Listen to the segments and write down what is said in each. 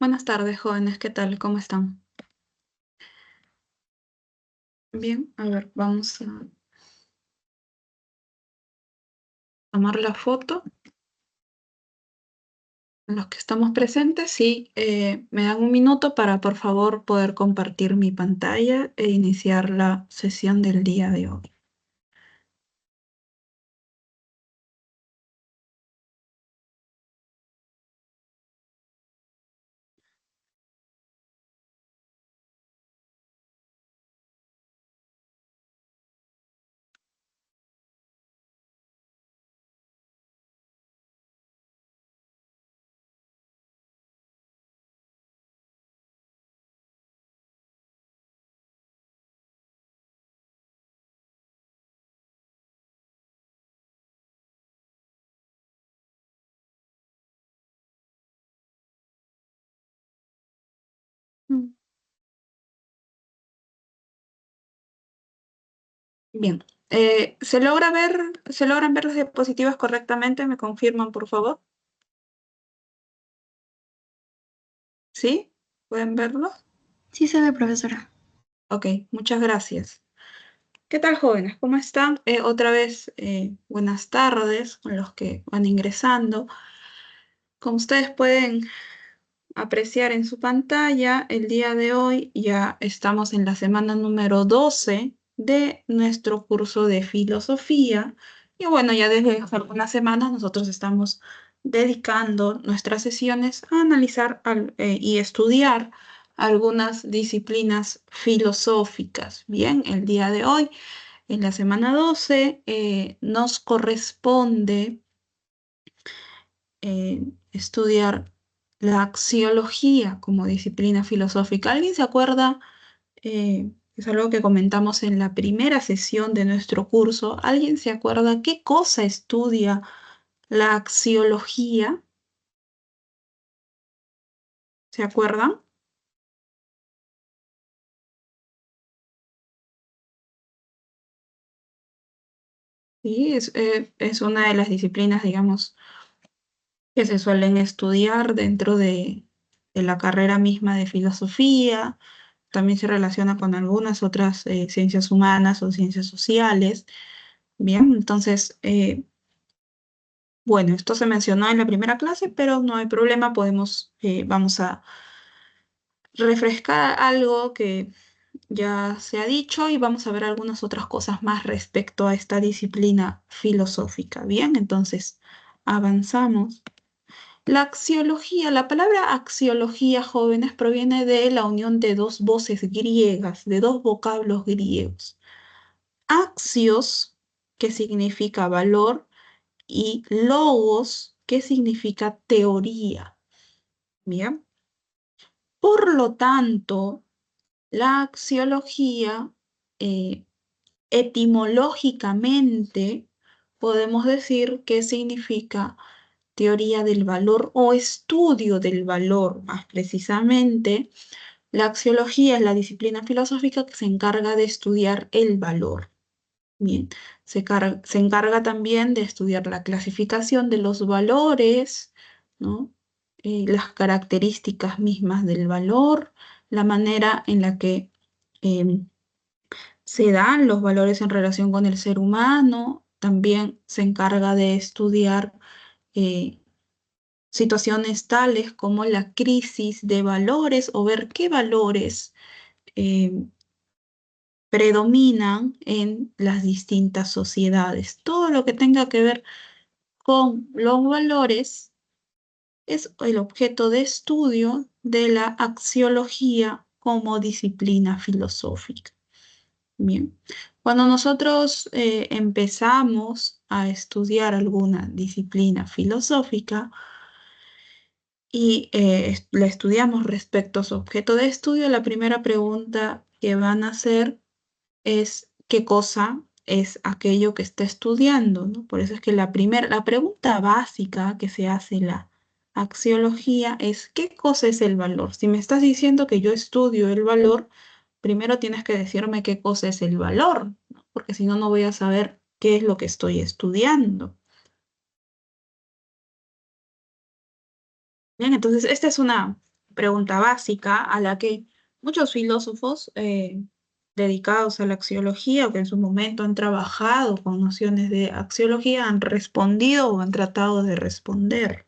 Buenas tardes, jóvenes. ¿Qué tal? ¿Cómo están? Bien, a ver, vamos a tomar la foto. Los que estamos presentes, sí, me dan un minuto para, por favor, poder compartir mi pantalla e iniciar la sesión del día de hoy. Mm. Bien, ¿se logran ver las diapositivas correctamente? ¿Me confirman, por favor? ¿Sí? ¿Pueden verlo? Sí se ve, profesora. Ok, muchas gracias. ¿Qué tal, jóvenes? ¿Cómo están? Otra vez, buenas tardes con los que van ingresando. Como ustedes pueden apreciar en su pantalla, el día de hoy ya estamos en la semana número 12 de nuestro curso de filosofía. Y bueno, ya desde hace algunas semanas nosotros estamos dedicando nuestras sesiones a analizar y estudiar algunas disciplinas filosóficas. Bien, el día de hoy, en la semana 12, nos corresponde estudiar la axiología como disciplina filosófica. ¿Alguien se acuerda? Es algo que comentamos en la primera sesión de nuestro curso. ¿Alguien se acuerda qué cosa estudia la axiología? ¿Se acuerdan? Sí, es una de las disciplinas, digamos, que se suelen estudiar dentro de la carrera misma de filosofía. También se relaciona con algunas otras ciencias humanas o ciencias sociales. Bien, entonces, bueno, esto se mencionó en la primera clase, pero no hay problema, vamos a refrescar algo que ya se ha dicho y vamos a ver algunas otras cosas más respecto a esta disciplina filosófica. Bien, entonces, avanzamos. La axiología, la palabra axiología, jóvenes, proviene de la unión de dos voces griegas, de dos vocablos griegos. Axios, que significa valor, y logos, que significa teoría. Bien. Por lo tanto, la axiología, eh, etimológicamente, podemos decir que significa teoría del valor o estudio del valor, más precisamente. La axiología es la disciplina filosófica que se encarga de estudiar el valor. Bien, se encarga también de estudiar la clasificación de los valores, ¿no? Las características mismas del valor, la manera en la que em, se dan los valores en relación con el ser humano. También se encarga de estudiar eh, situaciones tales como la crisis de valores o ver qué valores em, predominan en las distintas sociedades. Todo lo que tenga que ver con los valores es el objeto de estudio de la axiología como disciplina filosófica. Bien, cuando nosotros empezamos a estudiar alguna disciplina filosófica y la estudiamos respecto a su objeto de estudio, la primera pregunta que van a hacer es qué cosa es aquello que está estudiando, ¿no? Por eso es que la pregunta básica que se hace en la axiología es ¿qué cosa es el valor? Si me estás diciendo que yo estudio el valor, primero tienes que decirme qué cosa es el valor, ¿no? Porque si no, no voy a saber qué es lo que estoy estudiando. Bien, entonces esta es una pregunta básica a la que muchos filósofos dedicados a la axiología o que en su momento han trabajado con nociones de axiología han respondido o han tratado de responder,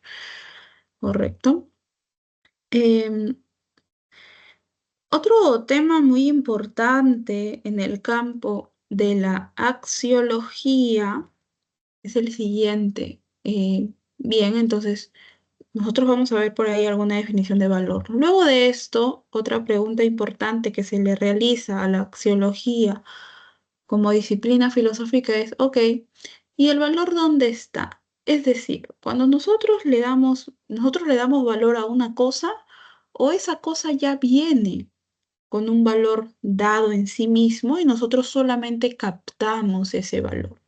¿correcto? Em, Otro tema muy importante en el campo de la axiología es el siguiente. Bien, entonces nosotros vamos a ver por ahí alguna definición de valor. Luego de esto, otra pregunta importante que se le realiza a la axiología como disciplina filosófica es, ok, ¿y el valor dónde está? Es decir, cuando nosotros le damos valor a una cosa o esa cosa ya viene con un valor dado en sí mismo y nosotros solamente captamos ese valor.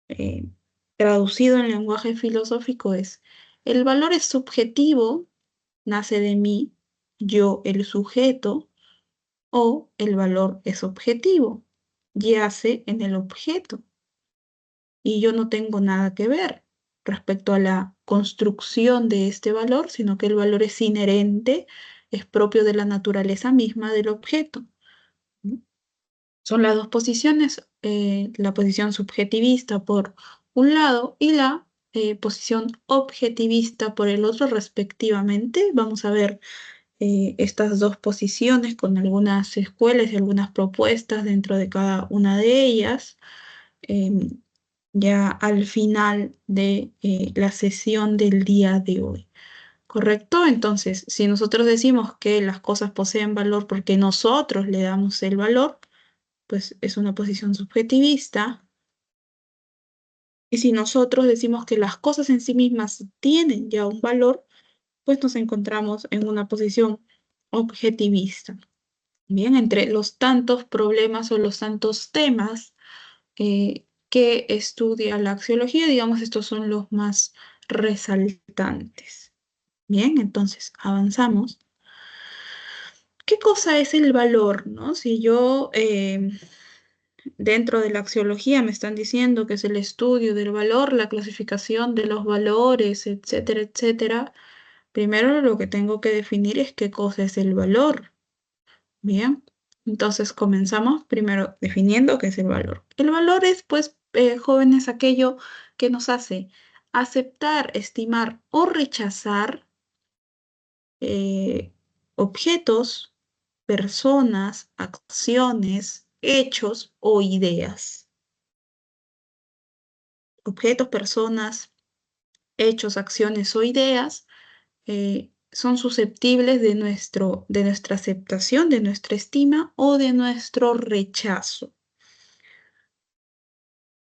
Eh, Traducido en lenguaje filosófico es, el valor es subjetivo, nace de mí, yo el sujeto, o el valor es objetivo, yace en el objeto y yo no tengo nada que ver respecto a la construcción de este valor, sino que el valor es inherente, es propio de la naturaleza misma del objeto. ¿No? Son las dos posiciones, la posición subjetivista por un lado y la posición objetivista por el otro, respectivamente. Vamos a ver estas dos posiciones con algunas escuelas y algunas propuestas dentro de cada una de ellas, em, ya al final de la sesión del día de hoy. ¿Correcto? Entonces, si nosotros decimos que las cosas poseen valor porque nosotros le damos el valor, pues es una posición subjetivista. Y si nosotros decimos que las cosas en sí mismas tienen ya un valor, pues nos encontramos en una posición objetivista. Bien, entre los tantos problemas o los tantos temas que estudia la axiología, digamos, estos son los más resaltantes. Bien, entonces avanzamos. ¿Qué cosa es el valor, no? Si yo dentro de la axiología me están diciendo que es el estudio del valor, la clasificación de los valores, etcétera, etcétera. Primero lo que tengo que definir es qué cosa es el valor. Bien, entonces comenzamos primero definiendo qué es el valor. El valor es, pues, jóvenes, aquello que nos hace aceptar, estimar o rechazar objetos, personas, acciones, hechos o ideas. Objetos, personas, hechos, acciones o ideas son susceptibles de nuestra aceptación, de nuestra estima o de nuestro rechazo.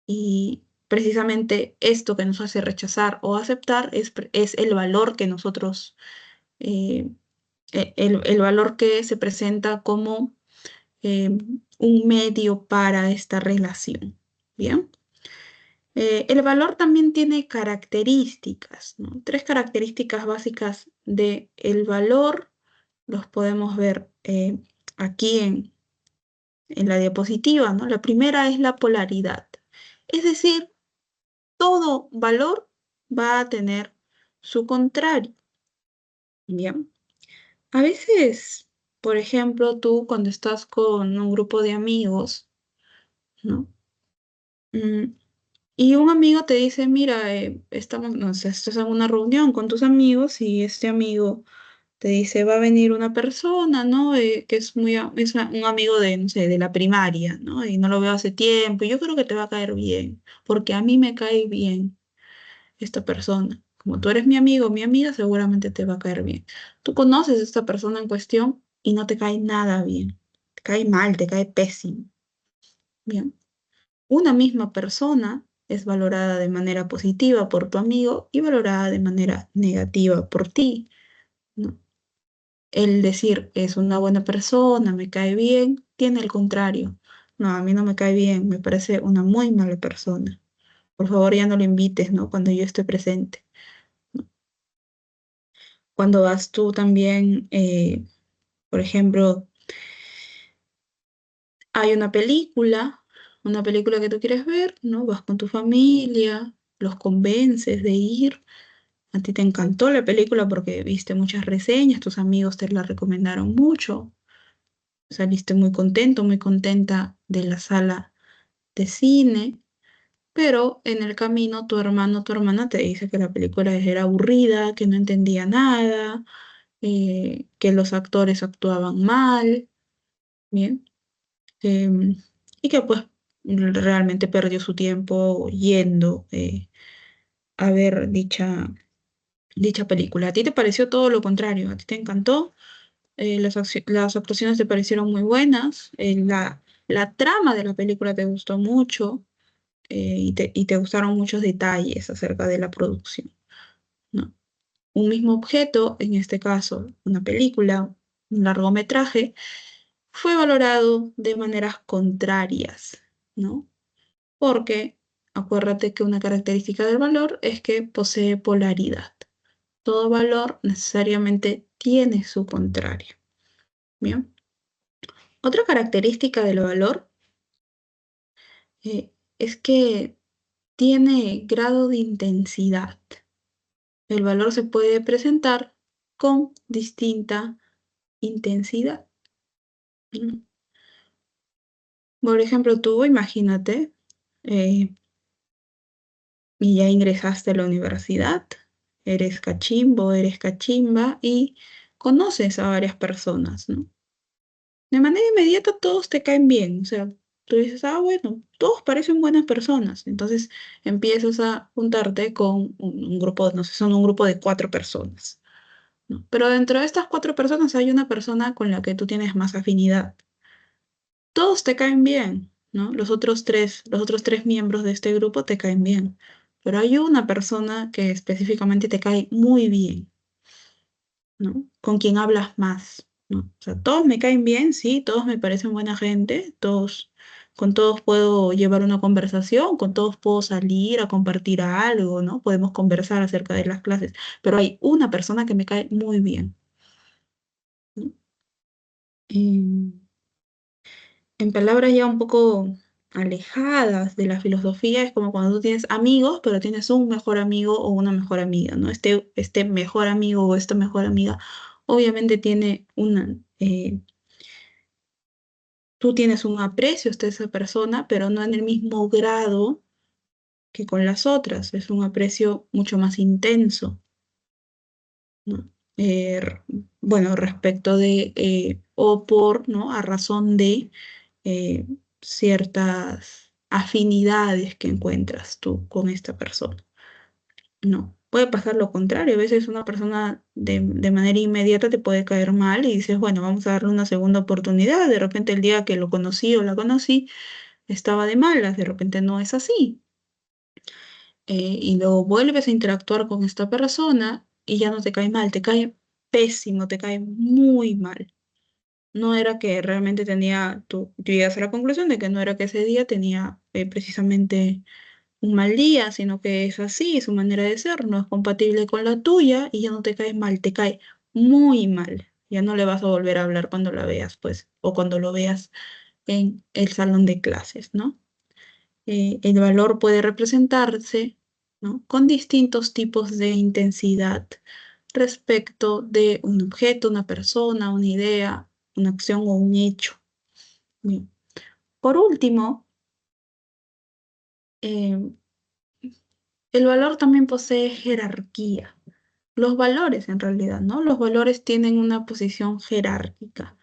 Y precisamente esto que nos hace rechazar o aceptar es el valor que nosotros, eh, el valor que se presenta como eh, un medio para esta relación. Bien. El valor también tiene características, ¿no? Tres características básicas del valor los podemos ver aquí en la diapositiva, ¿no? La primera es la polaridad. Es decir, todo valor va a tener su contrario. Bien. A veces, por ejemplo, tú cuando estás con un grupo de amigos, ¿no? Mm, y un amigo te dice, mira, estamos, no sé, estás en una reunión con tus amigos y este amigo te dice, va a venir una persona, ¿no? Que es un amigo de, no sé, de la primaria, ¿no? Y no lo veo hace tiempo. Y yo creo que te va a caer bien, porque a mí me cae bien esta persona. Como tú eres mi amigo o mi amiga, seguramente te va a caer bien. Tú conoces a esta persona en cuestión y no te cae nada bien. Te cae mal, te cae pésimo. Bien. Una misma persona es valorada de manera positiva por tu amigo y valorada de manera negativa por ti, ¿no? El decir es una buena persona, me cae bien, tiene el contrario. No, a mí no me cae bien, me parece una muy mala persona. Por favor, ya no lo invites, ¿no? Cuando yo esté presente. Cuando vas tú también, por ejemplo, hay una película que tú quieres ver, ¿no? Vas con tu familia, los convences de ir A ti te encantó la película porque viste muchas reseñas, tus amigos te la recomendaron mucho, saliste muy contento, muy contenta de la sala de cine, pero en el camino tu hermano o tu hermana te dice que la película era aburrida, que no entendía nada, que los actores actuaban mal, ¿bien? Em, y que pues realmente perdió su tiempo yendo a ver dicha película. ¿A ti te pareció todo lo contrario? ¿A ti te encantó? Las actuaciones te parecieron muy buenas, la trama de la película te gustó mucho, y te gustaron muchos detalles acerca de la producción, ¿no? Un mismo objeto, en este caso una película, un largometraje, fue valorado de maneras contrarias, ¿no? Porque acuérdate que una característica del valor es que posee polaridad. Todo valor necesariamente tiene su contrario. Bien. Otra característica del valor es que tiene grado de intensidad. El valor se puede presentar con distinta intensidad. ¿No? Por ejemplo, tú imagínate, eh, y ya ingresaste a la universidad, eres cachimbo, eres cachimba y conoces a varias personas, ¿no? De manera inmediata todos te caen bien, o sea, tú dices, ah, bueno, todos parecen buenas personas, entonces empiezas a juntarte con un grupo, no sé, son un grupo de 4 personas, ¿no? Pero dentro de estas 4 personas hay una persona con la que tú tienes más afinidad. Todos te caen bien, ¿no? Los otros tres miembros de este grupo te caen bien, pero hay una persona que específicamente te cae muy bien, ¿no? Con quien hablas más, ¿no? O sea, todos me caen bien, sí, todos me parecen buena gente, con todos puedo llevar una conversación, con todos puedo salir a compartir algo, ¿no? Podemos conversar acerca de las clases, pero hay una persona que me cae muy bien, ¿no? En palabras ya un poco alejadas de la filosofía, es como cuando tú tienes amigos, pero tienes un mejor amigo o una mejor amiga, ¿no? Este mejor amigo o esta mejor amiga obviamente tú tienes un aprecio hacia esa persona, pero no en el mismo grado que con las otras, es un aprecio mucho más intenso, ¿no? Bueno, respecto de, o por, ¿no? A razón de eh, ciertas afinidades que encuentras tú con esta persona. No, puede pasar lo contrario. A veces una persona de manera inmediata te puede caer mal y dices, bueno, vamos a darle una segunda oportunidad. De repente el día que lo conocí o la conocí estaba de malas, de repente no es así. Y luego vuelves a interactuar con esta persona y ya no te cae mal, te cae pésimo, te cae muy mal. No era que realmente tú llegas a la conclusión de que no era que ese día tenía precisamente un mal día, sino que es así, su manera de ser no es compatible con la tuya y ya no te cae mal, te cae muy mal. Ya no le vas a volver a hablar cuando la veas, pues, o cuando lo veas en el salón de clases, ¿no? El valor puede representarse, ¿no? Con distintos tipos de intensidad respecto de un objeto, una persona, una idea, una acción o un hecho. Bien. Por último, eh, el valor también posee jerarquía. Los valores, en realidad, ¿no? Los valores tienen una posición jerárquica.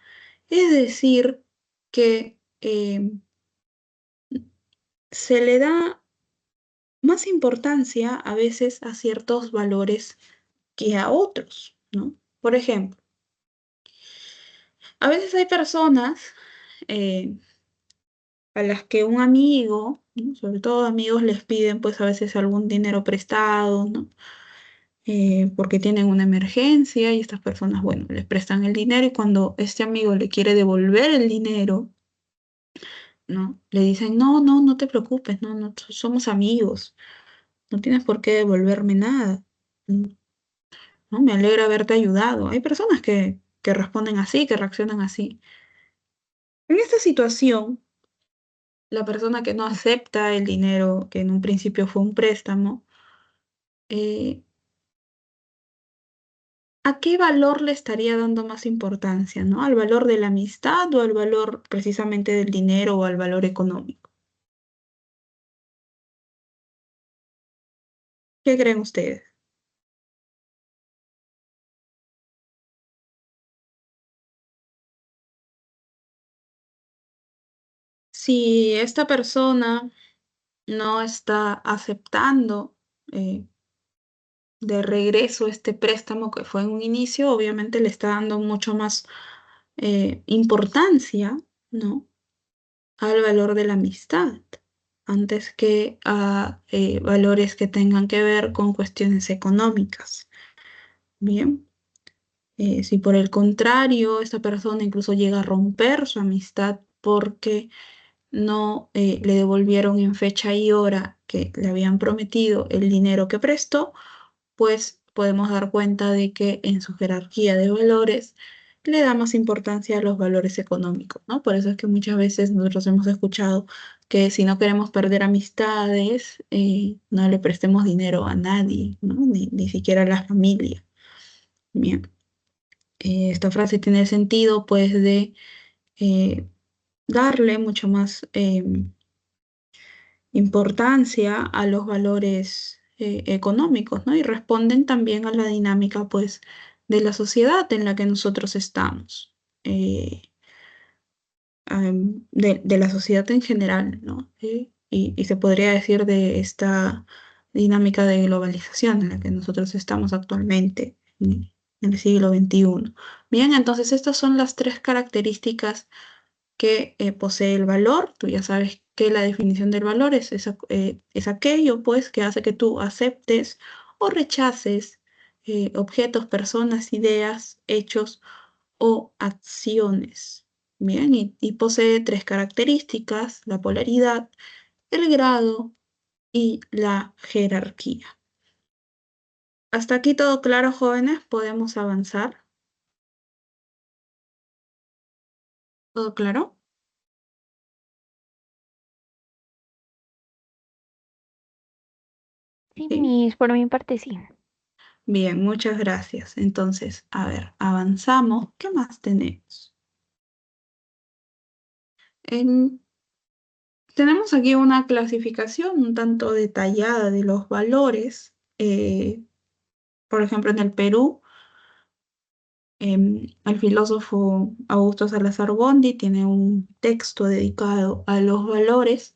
Es decir, que se le da más importancia a veces a ciertos valores que a otros, ¿no? Por ejemplo, a veces hay personas eh, a las que un amigo, ¿no? Sobre todo amigos, les piden pues a veces algún dinero prestado, ¿no? Porque tienen una emergencia y estas personas, bueno, les prestan el dinero y cuando este amigo le quiere devolver el dinero, ¿no? Le dicen, no, no, no te preocupes, no, no, somos amigos, no tienes por qué devolverme nada, ¿no? Me alegra haberte ayudado. Hay personas que responden así, que reaccionan así. En esta situación, la persona que no acepta el dinero, que en un principio fue un préstamo, eh, ¿A qué valor le estaría dando más importancia, ¿no? ¿Al valor de la amistad o al valor precisamente del dinero o al valor económico? ¿Qué creen ustedes? Si esta persona no está aceptando eh, de regreso este préstamo que fue en un inicio, obviamente le está dando mucho más importancia, ¿no? Al valor de la amistad, antes que a valores que tengan que ver con cuestiones económicas. Bien, si por el contrario esta persona incluso llega a romper su amistad porque no le devolvieron en fecha y hora que le habían prometido el dinero que prestó, pues podemos dar cuenta de que en su jerarquía de valores le da más importancia a los valores económicos, ¿no? Por eso es que muchas veces nosotros hemos escuchado que si no queremos perder amistades, no le prestemos dinero a nadie, ¿no? Ni siquiera a la familia. Bien, esta frase tiene sentido, pues, de eh, darle mucho más importancia a los valores económicos, ¿no? Y responden también a la dinámica, pues, de la sociedad en la que nosotros estamos, eh, de la sociedad en general, ¿no? Y se podría decir de esta dinámica de globalización en la que nosotros estamos actualmente, en el siglo XXI. Bien, entonces estas son las tres características que posee el valor. Tú ya sabes que la definición del valor es aquello, pues, que hace que tú aceptes o rechaces objetos, personas, ideas, hechos o acciones. Bien, y posee tres características: la polaridad, el grado y la jerarquía. Hasta aquí todo claro, jóvenes, podemos avanzar. ¿Todo claro? Sí, Sí. por mi parte sí. Bien, muchas gracias. Entonces, a ver, avanzamos. ¿Qué más tenemos? En- Tenemos aquí una clasificación un tanto detallada de los valores. Por ejemplo, en el Perú, el filósofo Augusto Salazar Gondi tiene un texto dedicado a los valores,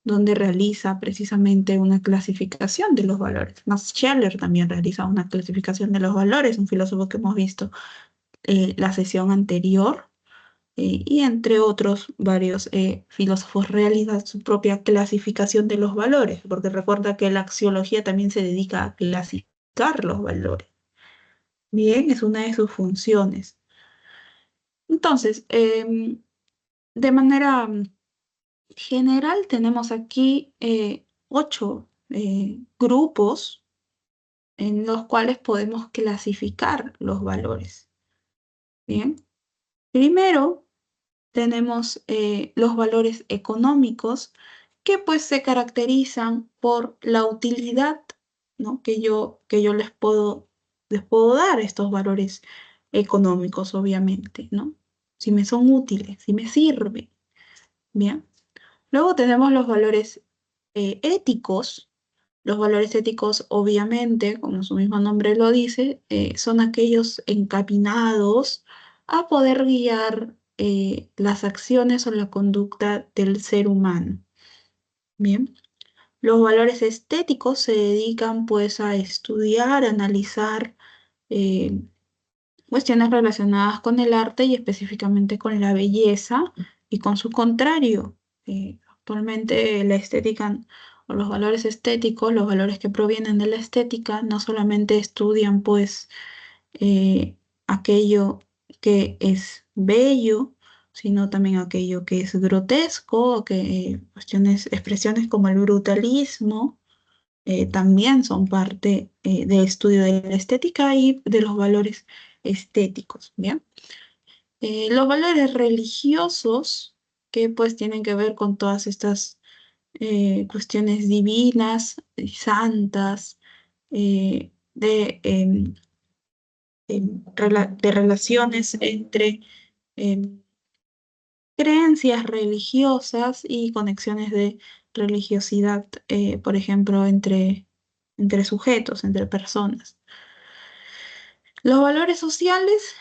donde realiza precisamente una clasificación de los valores. Max Scheler también realiza una clasificación de los valores, un filósofo que hemos visto la sesión anterior. Y entre otros varios filósofos realizan su propia clasificación de los valores, porque recuerda que la axiología también se dedica a clasificar los valores. Bien, es una de sus funciones. Entonces, de manera general tenemos aquí 8 grupos en los cuales podemos clasificar los valores. Bien, primero tenemos los valores económicos, que pues se caracterizan por la utilidad, ¿no? Que yo les puedo dar estos valores económicos, obviamente, ¿no? Si me son útiles, si me sirven. Bien. Luego tenemos los valores éticos. Los valores éticos, obviamente, como su mismo nombre lo dice, son aquellos encaminados a poder guiar las acciones o la conducta del ser humano. Bien. Los valores estéticos se dedican pues a estudiar, analizar eh, cuestiones relacionadas con el arte y específicamente con la belleza y con su contrario. Actualmente la estética o los valores estéticos, los valores que provienen de la estética, no solamente estudian pues eh, aquello que es bello, sino también aquello que es grotesco, cuestiones, expresiones como el brutalismo. También son parte del estudio de la estética y de los valores estéticos, ¿bien? Los valores religiosos, que pues tienen que ver con todas estas cuestiones divinas y santas, de relaciones entre creencias religiosas y conexiones de religiosidad, por ejemplo, entre sujetos, entre personas. Los valores sociales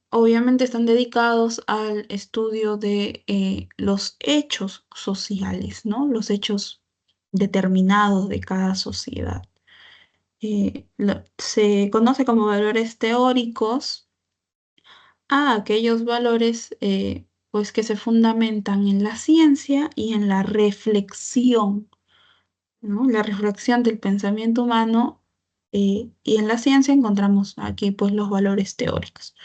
obviamente están dedicados al estudio de los hechos sociales, ¿no? Los hechos determinados de cada sociedad. Se conoce como valores teóricos a aquellos valores pues que se fundamentan en la ciencia y en la reflexión, ¿no? La reflexión del pensamiento humano, y en la ciencia encontramos aquí pues los valores teóricos.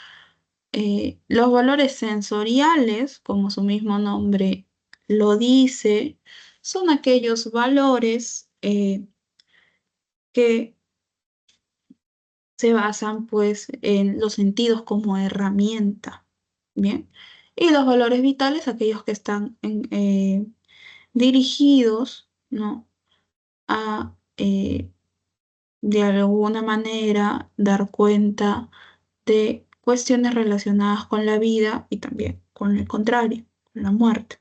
Los valores sensoriales, como su mismo nombre lo dice, son aquellos valores que se basan pues en los sentidos como herramienta, ¿bien? Y los valores vitales, aquellos que están dirigidos, ¿no? A de alguna manera dar cuenta de cuestiones relacionadas con la vida y también con el contrario, con la muerte.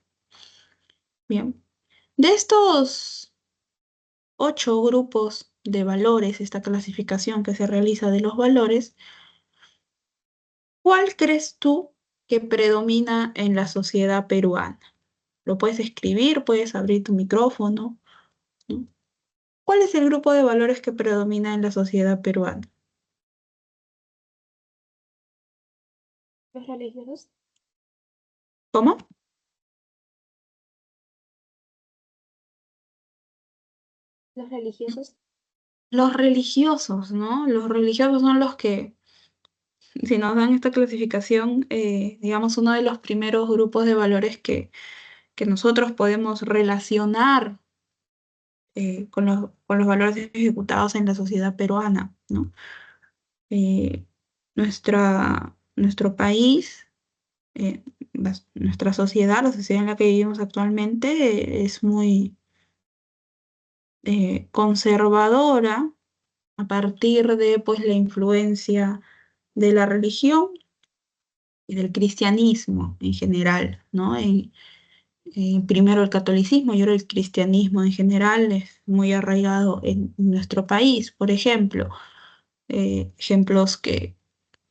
Bien, de estos 8 grupos de valores, esta clasificación que se realiza de los valores, ¿cuál crees tú que predomina en la sociedad peruana? Lo puedes escribir, puedes abrir tu micrófono, ¿no? ¿Cuál es el grupo de valores que predomina en la sociedad peruana? Los religiosos. ¿Cómo? Los religiosos. Los religiosos, ¿no? Los religiosos son los que, si nos dan esta clasificación, digamos, uno de los primeros grupos de valores que nosotros podemos relacionar con los valores ejecutados en la sociedad peruana, ¿no? Eh, nuestro país, nuestra sociedad, la sociedad en la que vivimos actualmente, es muy conservadora a partir de pues, la influencia de la religión y del cristianismo en general, ¿no? Primero el catolicismo y ahora el cristianismo en general es muy arraigado en nuestro país. Por ejemplo, ejemplos que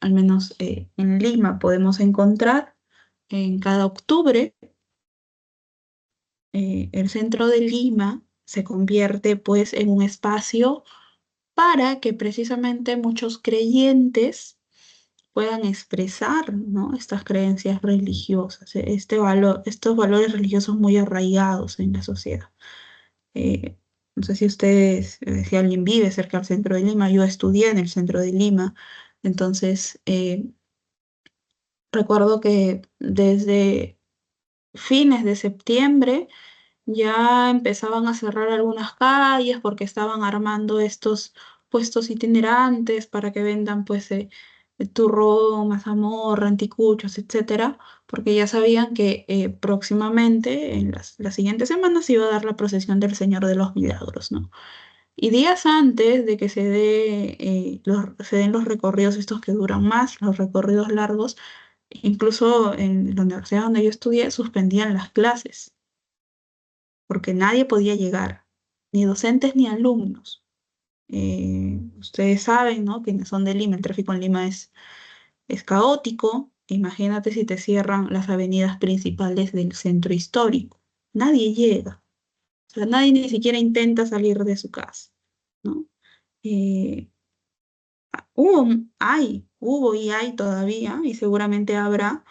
al menos en Lima podemos encontrar en cada octubre, el centro de Lima se convierte pues en un espacio para que precisamente muchos creyentes puedan expresar, ¿no? Estas creencias religiosas, estos valores religiosos muy arraigados en la sociedad. Eh, no sé si ustedes, si alguien vive cerca del centro de Lima, yo estudié en el centro de Lima, entonces recuerdo que desde fines de septiembre ya empezaban a cerrar algunas calles porque estaban armando estos puestos itinerantes para que vendan pues turrón, mazamorra, anticuchos, etcétera, porque ya sabían que próximamente, en las siguientes semanas, se iba a dar la procesión del Señor de los Milagros, ¿no? Y días antes de que se den los recorridos estos que duran más, los recorridos largos, incluso en la universidad donde yo estudié, suspendían las clases porque nadie podía llegar, ni docentes ni alumnos. Ustedes saben, ¿no? Quienes son de Lima, el tráfico en Lima es caótico. Imagínate si te cierran las avenidas principales del centro histórico. Nadie llega. O sea, nadie ni siquiera intenta salir de su casa, ¿no? Eh, hubo y hay todavía, y seguramente habrá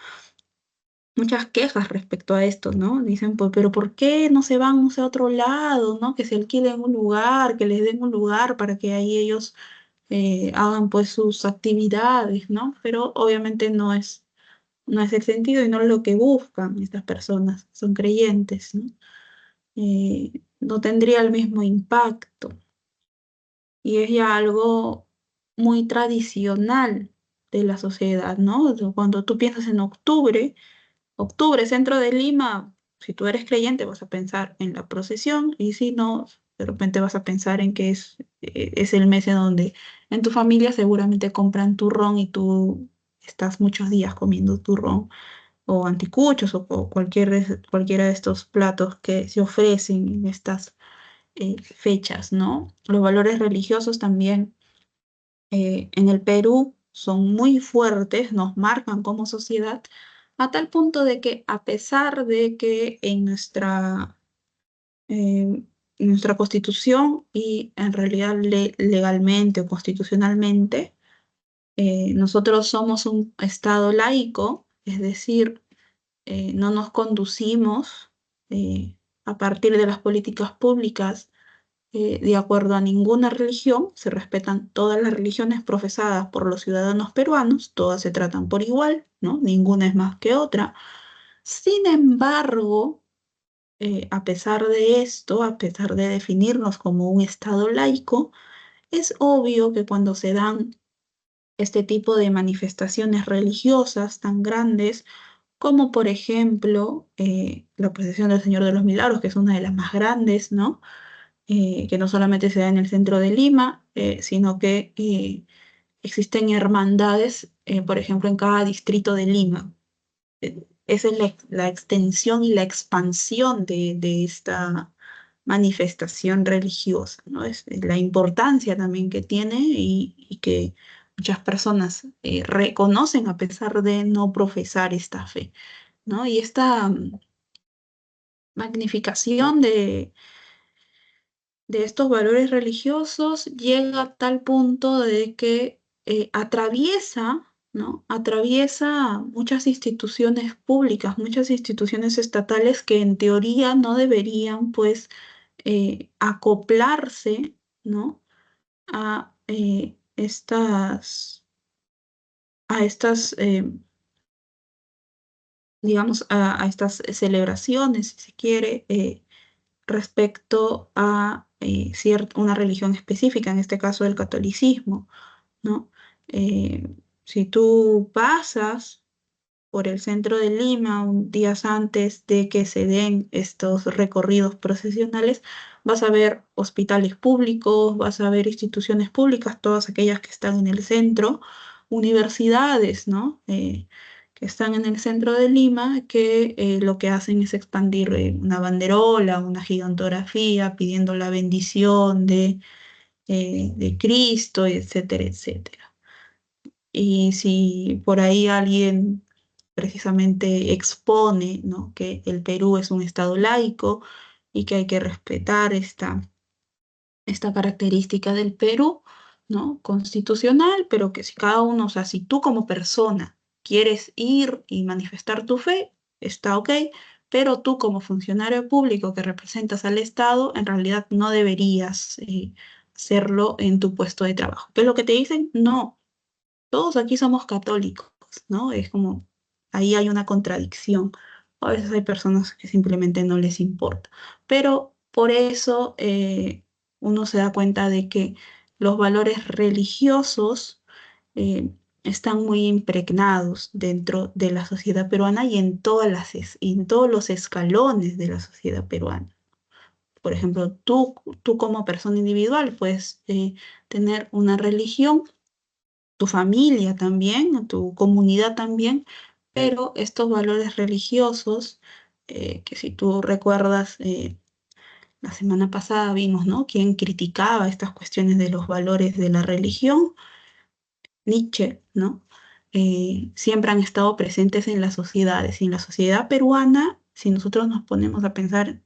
muchas quejas respecto a esto, ¿no? Dicen, pues, pero ¿por qué no se van, no sé, a otro lado, ¿no? Que se alquilen un lugar, que les den un lugar para que ahí ellos hagan pues sus actividades, ¿no? Pero obviamente no es el sentido y no es lo que buscan estas personas, son creyentes, ¿no? No tendría el mismo impacto y es ya algo muy tradicional de la sociedad, ¿no? Cuando tú piensas en octubre, centro de Lima, si tú eres creyente vas a pensar en la procesión y si no, De repente vas a pensar en que es el mes en donde en tu familia seguramente compran turrón y tú estás muchos días comiendo turrón o anticuchos o cualquiera de estos platos que se ofrecen en estas fechas, ¿no? Los valores religiosos también en el Perú son muy fuertes, nos marcan como sociedad, a tal punto de que a pesar de que en nuestra constitución y en realidad legalmente o constitucionalmente, nosotros somos un estado laico, es decir, no nos conducimos a partir de las políticas públicas de acuerdo a ninguna religión, se respetan todas las religiones profesadas por los ciudadanos peruanos, todas se tratan por igual, ¿no? Ninguna es más que otra. Sin embargo, a pesar de esto, a pesar de definirnos como un estado laico, es obvio que cuando se dan este tipo de manifestaciones religiosas tan grandes, como por ejemplo la procesión del Señor de los Milagros, que es una de las más grandes, ¿no? Que no solamente se da en el centro de Lima, sino que existen hermandades, por ejemplo, en cada distrito de Lima. Esa es la extensión y la expansión de esta manifestación religiosa, ¿no? Es la importancia también que tiene y que muchas personas reconocen a pesar de no profesar esta fe, ¿no? Y esta magnificación de estos valores religiosos llega a tal punto de que atraviesa, ¿no? Atraviesa muchas instituciones públicas, muchas instituciones estatales que en teoría no deberían, pues, acoplarse, ¿no? A estas, digamos, a estas celebraciones, si se quiere. Respecto a una religión específica, en este caso el catolicismo, ¿no? Eh, si tú pasas por el centro de Lima días antes de que se den estos recorridos procesionales, vas a ver hospitales públicos, vas a ver instituciones públicas, todas aquellas que están en el centro, universidades, ¿no? Que están en el centro de Lima, que lo que hacen es expandir una banderola, una gigantografía, pidiendo la bendición de Cristo, etcétera, etcétera. Y si por ahí alguien precisamente expone, ¿no? Que el Perú es un estado laico y que hay que respetar esta característica del Perú, ¿no? Constitucional, pero que si cada uno, o sea, si tú como persona quieres ir y manifestar tu fe, está ok, pero tú como funcionario público que representas al Estado, en realidad no deberías hacerlo en tu puesto de trabajo. ¿Qué es lo que te dicen? No, todos aquí somos católicos, ¿no? Es como, ahí hay una contradicción. A veces hay personas que simplemente no les importa. Pero por eso uno se da cuenta de que los valores religiosos eh, están muy impregnados dentro de la sociedad peruana y en en todos los escalones de la sociedad peruana. Por ejemplo, tú como persona individual puedes tener una religión, tu familia también, tu comunidad también, pero estos valores religiosos, que si tú recuerdas, la semana pasada vimos, ¿no? Quien criticaba estas cuestiones de los valores de la religión, Nietzsche, ¿no? Siempre han estado presentes en las sociedades y en la sociedad peruana, si nosotros nos ponemos a pensar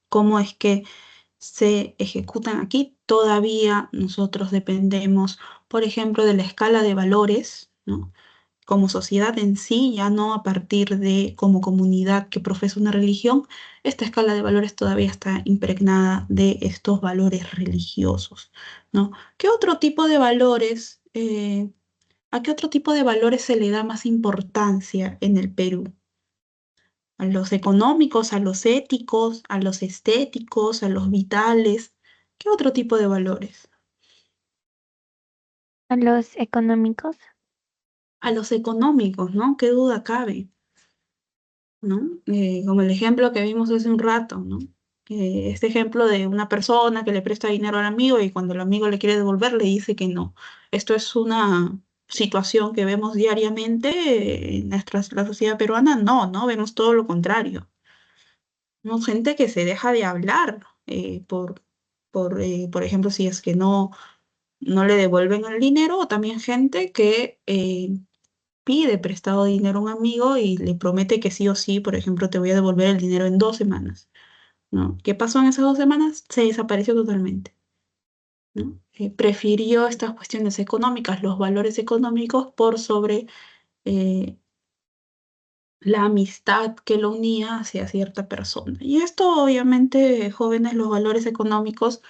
cómo es que se ejecutan aquí. Todavía nosotros dependemos, por ejemplo, de la escala de valores, ¿no? Como sociedad en sí, ya no a partir de como comunidad que profesa una religión, esta escala de valores todavía está impregnada de estos valores religiosos, ¿no? ¿Qué otro tipo de valores, a qué otro tipo de valores se le da más importancia en el Perú? A los económicos, a los éticos, a los estéticos, a los vitales. ¿Qué otro tipo de valores? A los económicos. A los económicos, ¿no? ¿Qué duda cabe? ¿No? Como el ejemplo que vimos hace un rato, ¿no? Este ejemplo de una persona que le presta dinero al amigo y cuando el amigo le quiere devolver le dice que no. Esto es una situación que vemos diariamente en la sociedad peruana. No, no, vemos todo lo contrario. Vemos gente que se deja de hablar por ejemplo, si es que no le devuelven el dinero, o también gente que pide prestado dinero a un amigo y le promete que sí o sí, por ejemplo, te voy a devolver el dinero en 2 semanas. ¿No? ¿Qué pasó en esas 2 semanas? Se desapareció totalmente, ¿no? Prefirió estas cuestiones económicas, los valores económicos, por sobre eh, la amistad que lo unía hacia cierta persona. Y esto, obviamente, jóvenes, los valores económicos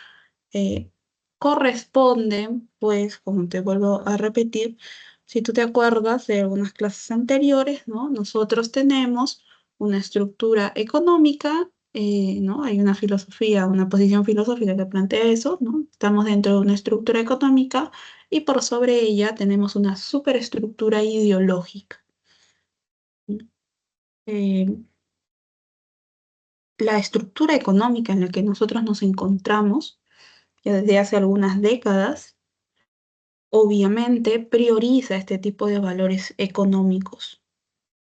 eh, corresponden, pues, como te vuelvo a repetir, si tú te acuerdas de algunas clases anteriores, ¿no? Nosotros tenemos una estructura económica, ¿no? Hay una filosofía, una posición filosófica que plantea eso, ¿no? Estamos dentro de una estructura económica y por sobre ella tenemos una superestructura ideológica, ¿no? Eh, la estructura económica en la que nosotros nos encontramos ya desde hace algunas décadas obviamente prioriza este tipo de valores económicos,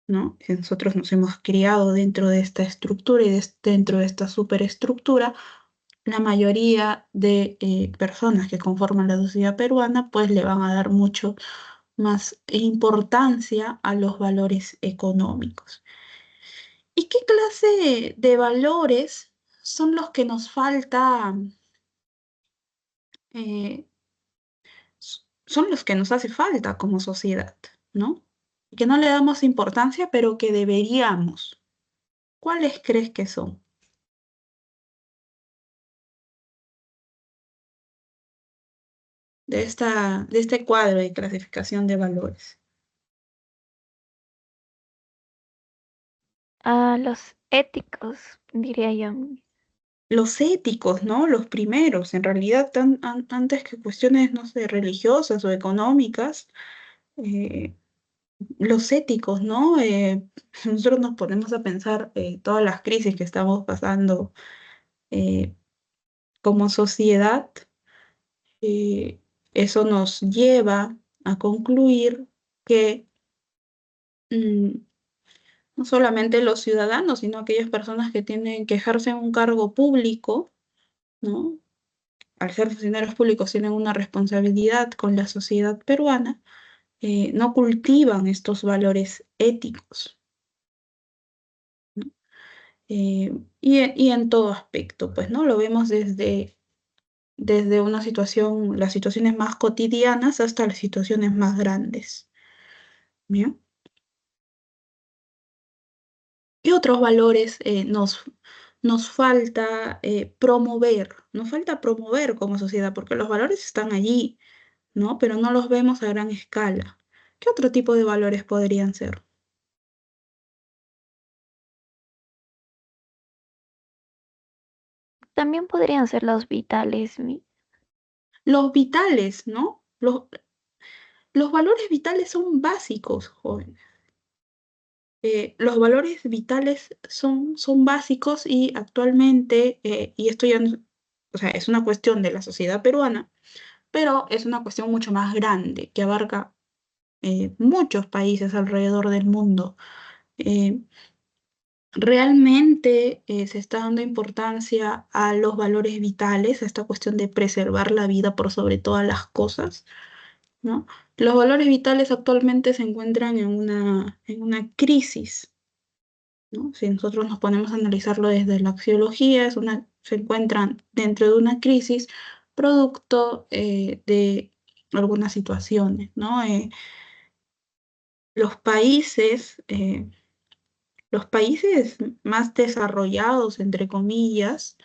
¿no? Que nosotros nos hemos criado dentro de esta estructura y dentro de esta superestructura, la mayoría de personas que conforman la sociedad peruana, pues le van a dar mucho más importancia a los valores económicos. ¿Y qué clase de valores son los que nos falta, eh, son los que nos hace falta como sociedad, ¿no? Que no le damos importancia, pero que deberíamos. ¿Cuáles crees que son de este cuadro de clasificación de valores? Los éticos, diría yo. Los éticos, ¿no? Los primeros, en realidad, antes que cuestiones, no sé, religiosas o económicas, eh, los éticos, ¿no? Nosotros nos ponemos a pensar todas las crisis que estamos pasando eh, como sociedad. eh, Eso nos lleva a concluir que mm, no solamente los ciudadanos, sino aquellas personas que tienen que ejercer un cargo público, ¿no? Al ser funcionarios públicos tienen una responsabilidad con la sociedad peruana, no cultivan estos valores éticos, ¿no? Y en todo aspecto, pues, ¿no? Lo vemos desde una situación, las situaciones más cotidianas hasta las situaciones más grandes. ¿Bien? ¿Qué otros valores nos falta promover? Nos falta promover como sociedad, porque los valores están allí, ¿no? Pero no los vemos a gran escala. ¿Qué otro tipo de valores podrían ser? También podrían ser los vitales. Los vitales, ¿no? Los valores vitales son básicos, jóvenes. Los valores vitales son básicos y actualmente, y esto ya, o sea, es una cuestión de la sociedad peruana, pero es una cuestión mucho más grande que abarca muchos países alrededor del mundo. Eh, Realmente se está dando importancia a los valores vitales, a esta cuestión de preservar la vida por sobre todas las cosas, ¿no? Los valores vitales actualmente se encuentran en una crisis, ¿no? Si nosotros nos ponemos a analizarlo desde la axiología, se encuentran dentro de una crisis producto de algunas situaciones, ¿no? Los países, eh, los países más desarrollados, entre comillas,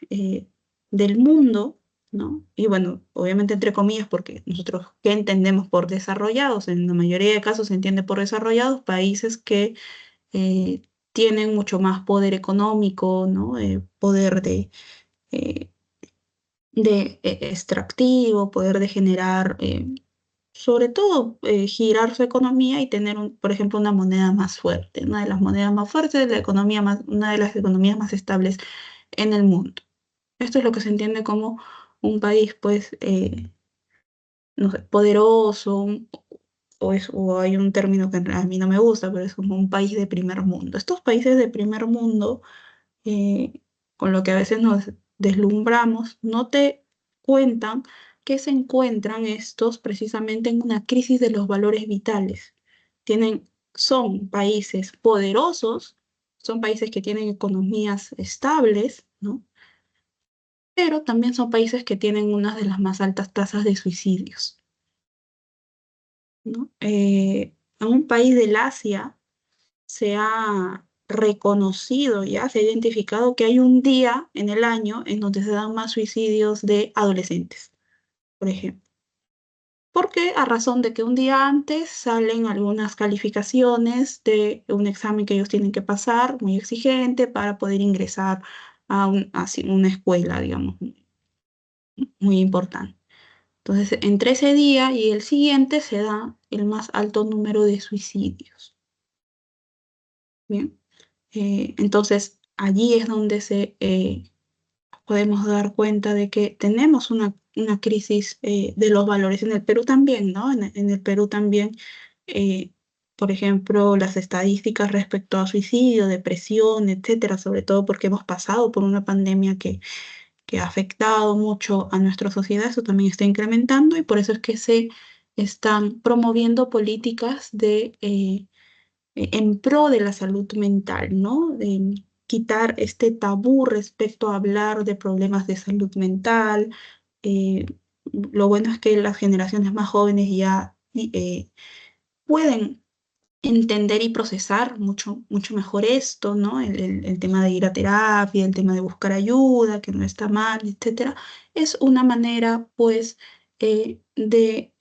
eh, del mundo, ¿no? Y bueno, obviamente entre comillas, porque nosotros, ¿qué entendemos por desarrollados? En la mayoría de casos se entiende por desarrollados países que eh, tienen mucho más poder económico, ¿no? Poder eh, extractivo, poder de generar, sobre todo, girar su economía y tener, por ejemplo, una moneda más fuerte, una de las monedas más fuertes, una de las economías más estables en el mundo. Esto es lo que se entiende como un país, pues, no sé, poderoso, o hay un término que a mí no me gusta, pero es como un país de primer mundo. Estos países de primer mundo, eh, con lo que a veces nos deslumbramos, no te cuentan que se encuentran estos precisamente en una crisis de los valores vitales. Son países poderosos, son países que tienen economías estables, ¿no? Pero también son países que tienen una de las más altas tasas de suicidios, ¿no? En un país del Asia se ha reconocido ya, se ha identificado que hay un día en el año en donde se dan más suicidios de adolescentes, por ejemplo. Porque a razón de que un día antes salen algunas calificaciones de un examen que ellos tienen que pasar, muy exigente, para poder ingresar así, una escuela, digamos, muy importante. Entonces, entre ese día y el siguiente se da el más alto número de suicidios. Bien, entonces allí es donde podemos dar cuenta de que tenemos una crisis de los valores en el Perú también, ¿no? En el Perú también, eh, por ejemplo, las estadísticas respecto a suicidio, depresión, etcétera, sobre todo porque hemos pasado por una pandemia que ha afectado mucho a nuestra sociedad, eso también está incrementando y por eso es que se están promoviendo políticas en pro de la salud mental, ¿no? De quitar este tabú respecto a hablar de problemas de salud mental. Eh, lo bueno es que las generaciones más jóvenes ya pueden entender y procesar mucho, mucho mejor esto, ¿no? El tema de ir a terapia, el tema de buscar ayuda, que no está mal, etcétera, es una manera, pues, de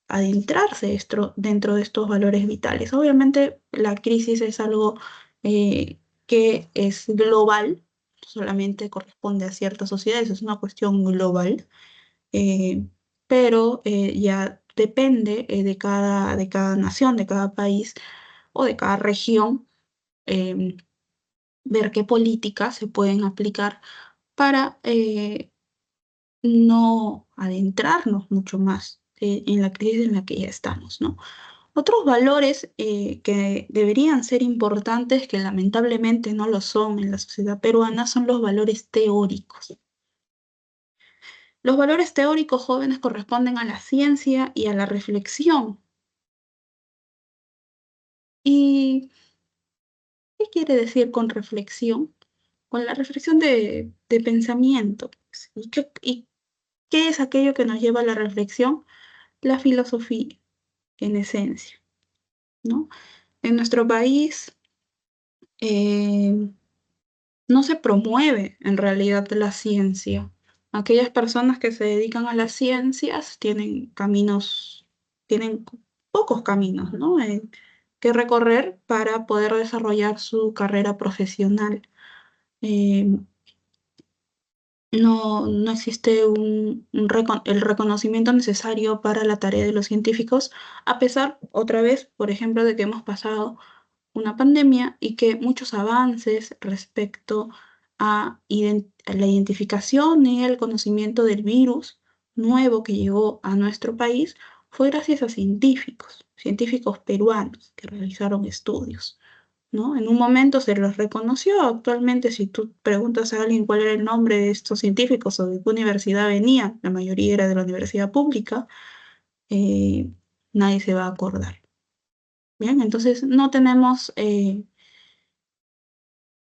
adentrarse dentro de estos valores vitales. Obviamente, la crisis es algo que es global, no solamente corresponde a ciertas sociedades, es una cuestión global, eh, pero ya depende de cada nación, de cada país o de cada región, em, ver qué políticas se pueden aplicar para no adentrarnos mucho más en la crisis en la que ya estamos, ¿no? Otros valores que deberían ser importantes, que lamentablemente no lo son en la sociedad peruana, son los valores teóricos. Los valores teóricos jóvenes corresponden a la ciencia y a la reflexión. ¿Y qué quiere decir con reflexión? Con la reflexión de pensamiento, pues. ¿Y qué es aquello que nos lleva a la reflexión? La filosofía, en esencia, ¿no? En nuestro país eh, no se promueve en realidad la ciencia. Aquellas personas que se dedican a las ciencias tienen pocos caminos, ¿no? Que recorrer para poder desarrollar su carrera profesional. Eh, no existe el reconocimiento necesario para la tarea de los científicos, a pesar, otra vez, por ejemplo, de que hemos pasado una pandemia y que muchos avances respecto a la identificación y el conocimiento del virus nuevo que llegó a nuestro país fue gracias a científicos peruanos que realizaron estudios, ¿no? En un momento se los reconoció. Actualmente, si tú preguntas a alguien cuál era el nombre de estos científicos o de qué universidad venían, la mayoría era de la universidad pública, eh, nadie se va a acordar. Bien, entonces no tenemos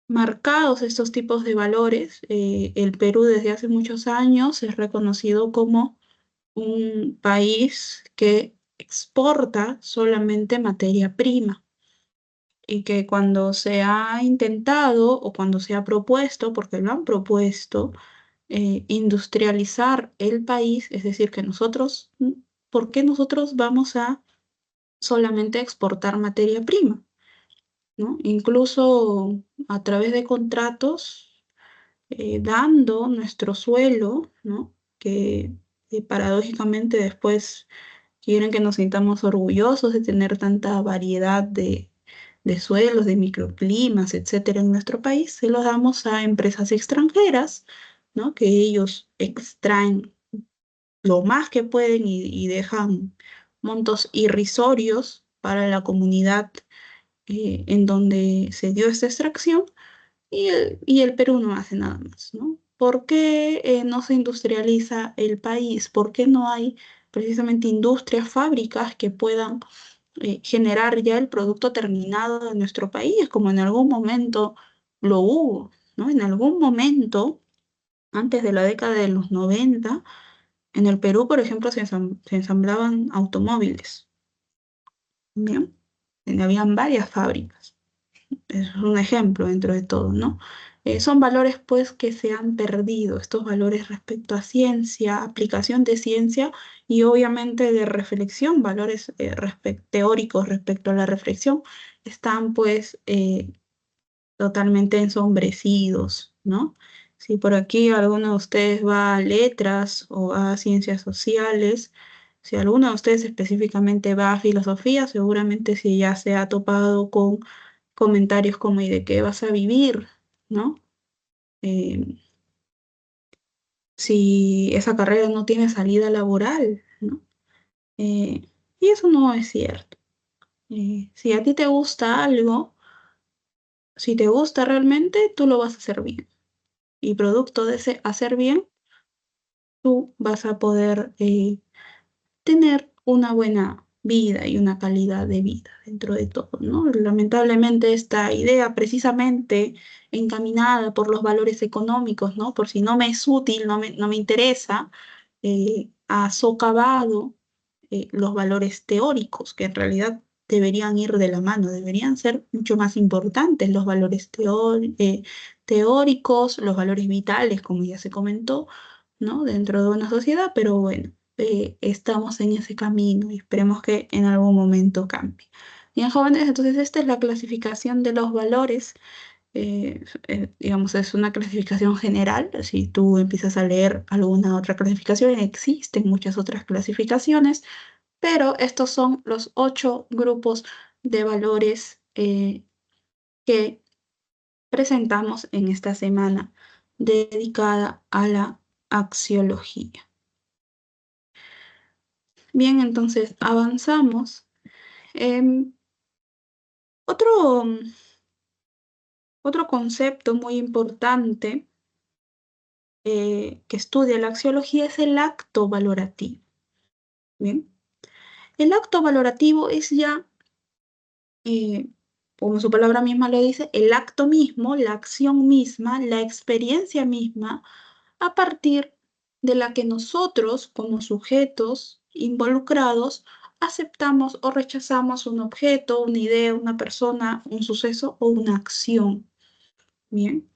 marcados estos tipos de valores. El Perú desde hace muchos años es reconocido como un país que exporta solamente materia prima y que cuando se ha intentado o cuando se ha propuesto, porque lo han propuesto, industrializar el país, es decir, que ¿por qué nosotros vamos a solamente exportar materia prima? ¿No? Incluso a través de contratos, dando nuestro suelo, ¿no? Que paradójicamente después quieren que nos sintamos orgullosos de tener tanta variedad de suelos, de microclimas, etcétera, en nuestro país, se los damos a empresas extranjeras, ¿no? Que ellos extraen lo más que pueden y dejan montos irrisorios para la comunidad en donde se dio esta extracción y el Perú no hace nada más, ¿no? ¿Por qué no se industrializa el país? ¿Por qué no hay precisamente industrias, fábricas que puedan generar ya el producto terminado de nuestro país, como en algún momento lo hubo, ¿no? En algún momento, antes de la década de los 90, en el Perú, por ejemplo, se ensamblaban automóviles, ¿bien? Habían varias fábricas. Es un ejemplo dentro de todo, ¿no? Son valores pues que se han perdido, estos valores respecto a ciencia, aplicación de ciencia y obviamente de reflexión, valores teóricos respecto a la reflexión, están pues totalmente ensombrecidos, ¿no? Si por aquí alguno de ustedes va a letras o a ciencias sociales, si alguno de ustedes específicamente va a filosofía, seguramente si ya se ha topado con comentarios como ¿y de qué vas a vivir? ¿No? Eh, si esa carrera no tiene salida laboral, ¿no? Y eso no es cierto. Si a ti te gusta algo, si te gusta realmente, tú lo vas a hacer bien. Y producto de ese hacer bien, tú vas a poder tener una buena vida y una calidad de vida dentro de todo, ¿no? Lamentablemente esta idea precisamente encaminada por los valores económicos, ¿no? Por si no me es útil, no me interesa, ha socavado los valores teóricos, que en realidad deberían ir de la mano, deberían ser mucho más importantes los valores teóricos, los valores vitales, como ya se comentó, ¿no? Dentro de una sociedad, pero bueno, estamos en ese camino y esperemos que en algún momento cambie. Bien, jóvenes, entonces esta es la clasificación de los valores. Digamos, es una clasificación general. Si tú empiezas a leer alguna otra clasificación, existen muchas otras clasificaciones, pero estos son los 8 grupos de valores que presentamos en esta semana dedicada a la axiología. Bien, entonces avanzamos. Em, otro, otro concepto muy importante que estudia la axiología es el acto valorativo. Bien, el acto valorativo es ya, eh, como su palabra misma lo dice, el acto mismo, la acción misma, la experiencia misma, a partir de la que nosotros, como sujetos involucrados, aceptamos o rechazamos un objeto, una idea, una persona, un suceso o una acción. Bien.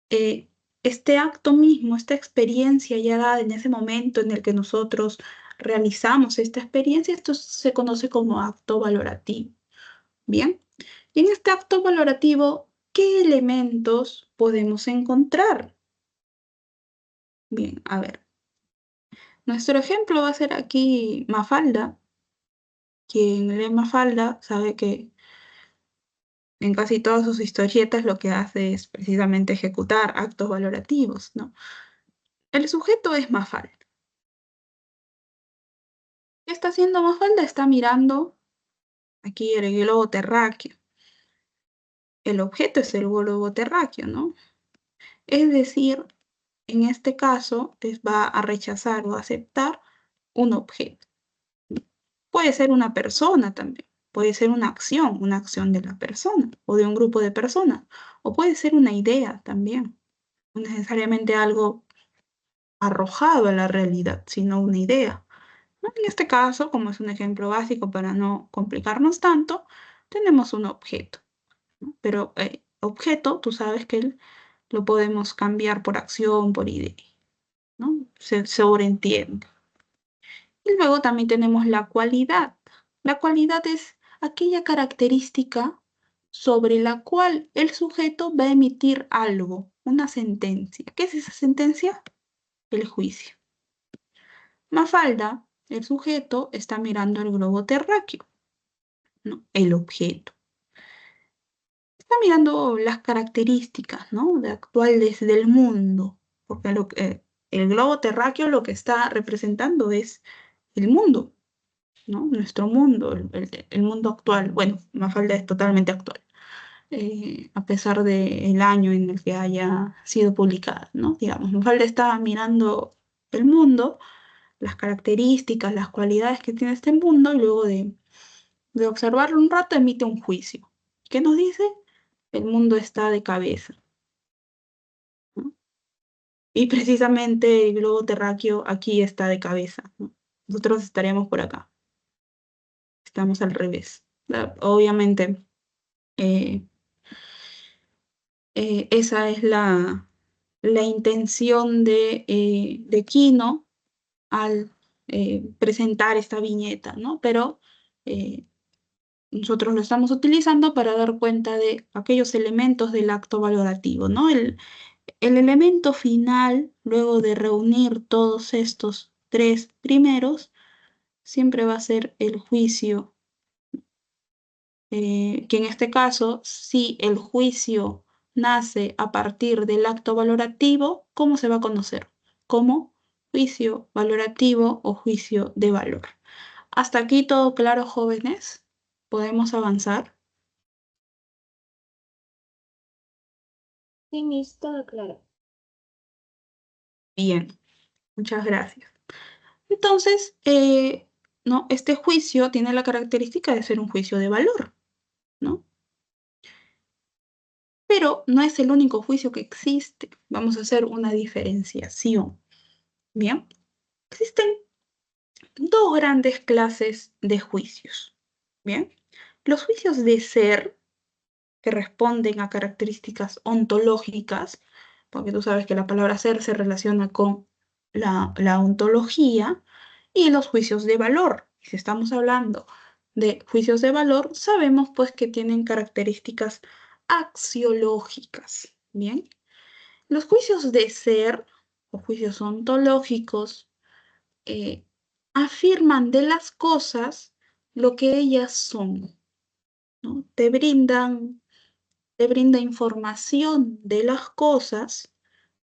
Eh, este acto mismo, esta experiencia ya dada en ese momento en el que nosotros realizamos esta experiencia, esto se conoce como acto valorativo. Bien. Y en este acto valorativo, ¿qué elementos podemos encontrar? Bien, a ver. Nuestro ejemplo va a ser aquí Mafalda. Quien lee Mafalda sabe que en casi todas sus historietas lo que hace es precisamente ejecutar actos valorativos, ¿no? El sujeto es Mafalda. ¿Qué está haciendo Mafalda? Está mirando aquí el globo terráqueo. El objeto es el globo terráqueo, ¿no? Es decir, en este caso, va a rechazar o aceptar un objeto. Puede ser una persona también, puede ser una acción de la persona o de un grupo de personas, o puede ser una idea también, no necesariamente algo arrojado a la realidad, sino una idea, ¿no? En este caso, como es un ejemplo básico para no complicarnos tanto, tenemos un objeto, ¿no? Pero objeto, tú sabes que lo podemos cambiar por acción, por idea, ¿no? Se sobreentiende. Y luego también tenemos la cualidad. La cualidad es aquella característica sobre la cual el sujeto va a emitir algo, una sentencia. ¿Qué es esa sentencia? El juicio. Mafalda, el sujeto, está mirando el globo terráqueo, ¿no? El objeto. está mirando las características, ¿no? De actuales del mundo, porque el globo terráqueo lo que está representando es el mundo, ¿no? Nuestro mundo, el mundo actual. Bueno, Mafalda es totalmente actual, a pesar del año en el que haya sido publicada, ¿no? Digamos, Mafalda está mirando el mundo, las características, las cualidades que tiene este mundo, y luego de observarlo un rato emite un juicio. ¿Qué nos dice? El mundo está de cabeza, ¿no? Y precisamente el globo terráqueo aquí está de cabeza, ¿no? Nosotros estaríamos por acá, estamos al revés. Obviamente, eh, esa es la intención de Quino al presentar esta viñeta, ¿no? Pero nosotros lo estamos utilizando para dar cuenta de aquellos elementos del acto valorativo, ¿no? El elemento final, luego de reunir todos estos tres primeros, siempre va a ser el juicio, que en este caso, si el juicio nace a partir del acto valorativo, ¿cómo se va a conocer? Como juicio valorativo o juicio de valor. ¿Hasta aquí todo claro, jóvenes? ¿Podemos avanzar? Sí, Miss, todo claro. Bien, muchas gracias. Entonces, ¿no? Este juicio tiene la característica de ser un juicio de valor, ¿no? Pero no es el único juicio que existe. Vamos a hacer una diferenciación. Bien, existen dos grandes clases de juicios. Bien, los juicios de ser, que responden a características ontológicas, porque tú sabes que la palabra ser se relaciona con la ontología, y los juicios de valor. Si estamos hablando de juicios de valor, sabemos pues que tienen características axiológicas. Bien, los juicios de ser o juicios ontológicos eh, afirman de las cosas lo que ellas son, ¿no? Te brinda información de las cosas,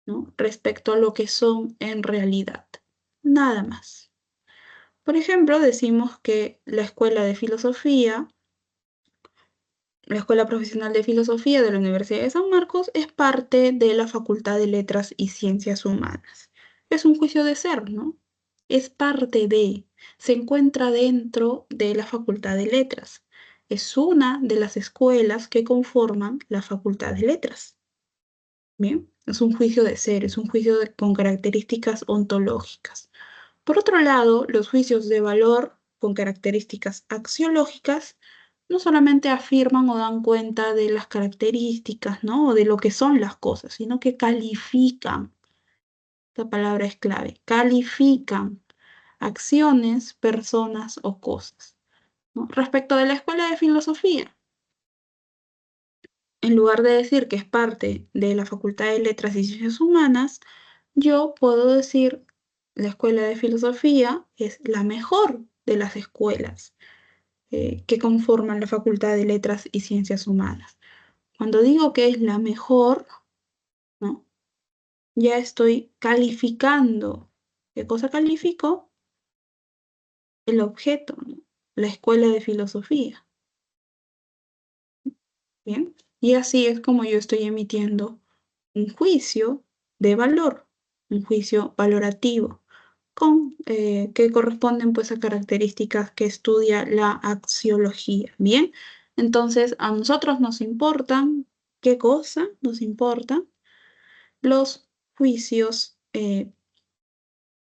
¿no? Respecto a lo que son en realidad. Nada más. Por ejemplo, decimos que la Escuela Profesional de Filosofía de la Universidad de San Marcos es parte de la Facultad de Letras y Ciencias Humanas. Es un juicio de ser, ¿no? Es parte se encuentra dentro de la Facultad de Letras. Es una de las escuelas que conforman la Facultad de Letras. Bien, es un juicio de ser, es un juicio con características ontológicas. Por otro lado, los juicios de valor con características axiológicas no solamente afirman o dan cuenta de las características, ¿no? O de lo que son las cosas, sino que califican, esta palabra es clave, califican acciones, personas o cosas, ¿no? Respecto de la escuela de filosofía, en lugar de decir que es parte de la Facultad de Letras y Ciencias Humanas, yo puedo decir la escuela de filosofía es la mejor de las escuelas que conforman la Facultad de Letras y Ciencias Humanas. Cuando digo que es la mejor, ¿no? Ya estoy calificando. ¿Qué cosa califico? El objeto, ¿no? La escuela de filosofía. Bien. Y así es como yo estoy emitiendo un juicio de valor, un juicio valorativo, que corresponden pues a características que estudia la axiología. Bien, entonces a nosotros nos importan, ¿qué cosa nos importan? Los juicios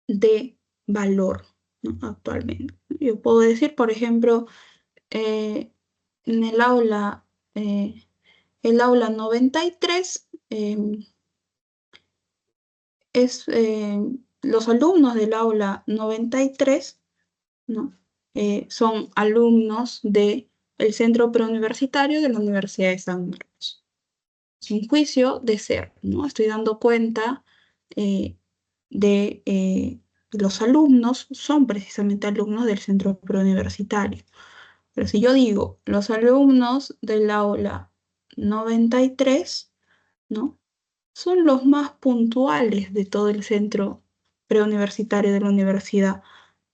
de valor, ¿no? Actualmente. Yo puedo decir, por ejemplo, eh, en eh, el aula 93, los alumnos del aula 93, ¿no? Son alumnos del Centro Preuniversitario de la Universidad de San Marcos. Es un juicio de ser, ¿no? Estoy dando cuenta eh, de los alumnos, son precisamente alumnos del Centro Preuniversitario. Pero si yo digo los alumnos del aula 93, ¿no? Son los más puntuales de todo el centro preuniversitario de la Universidad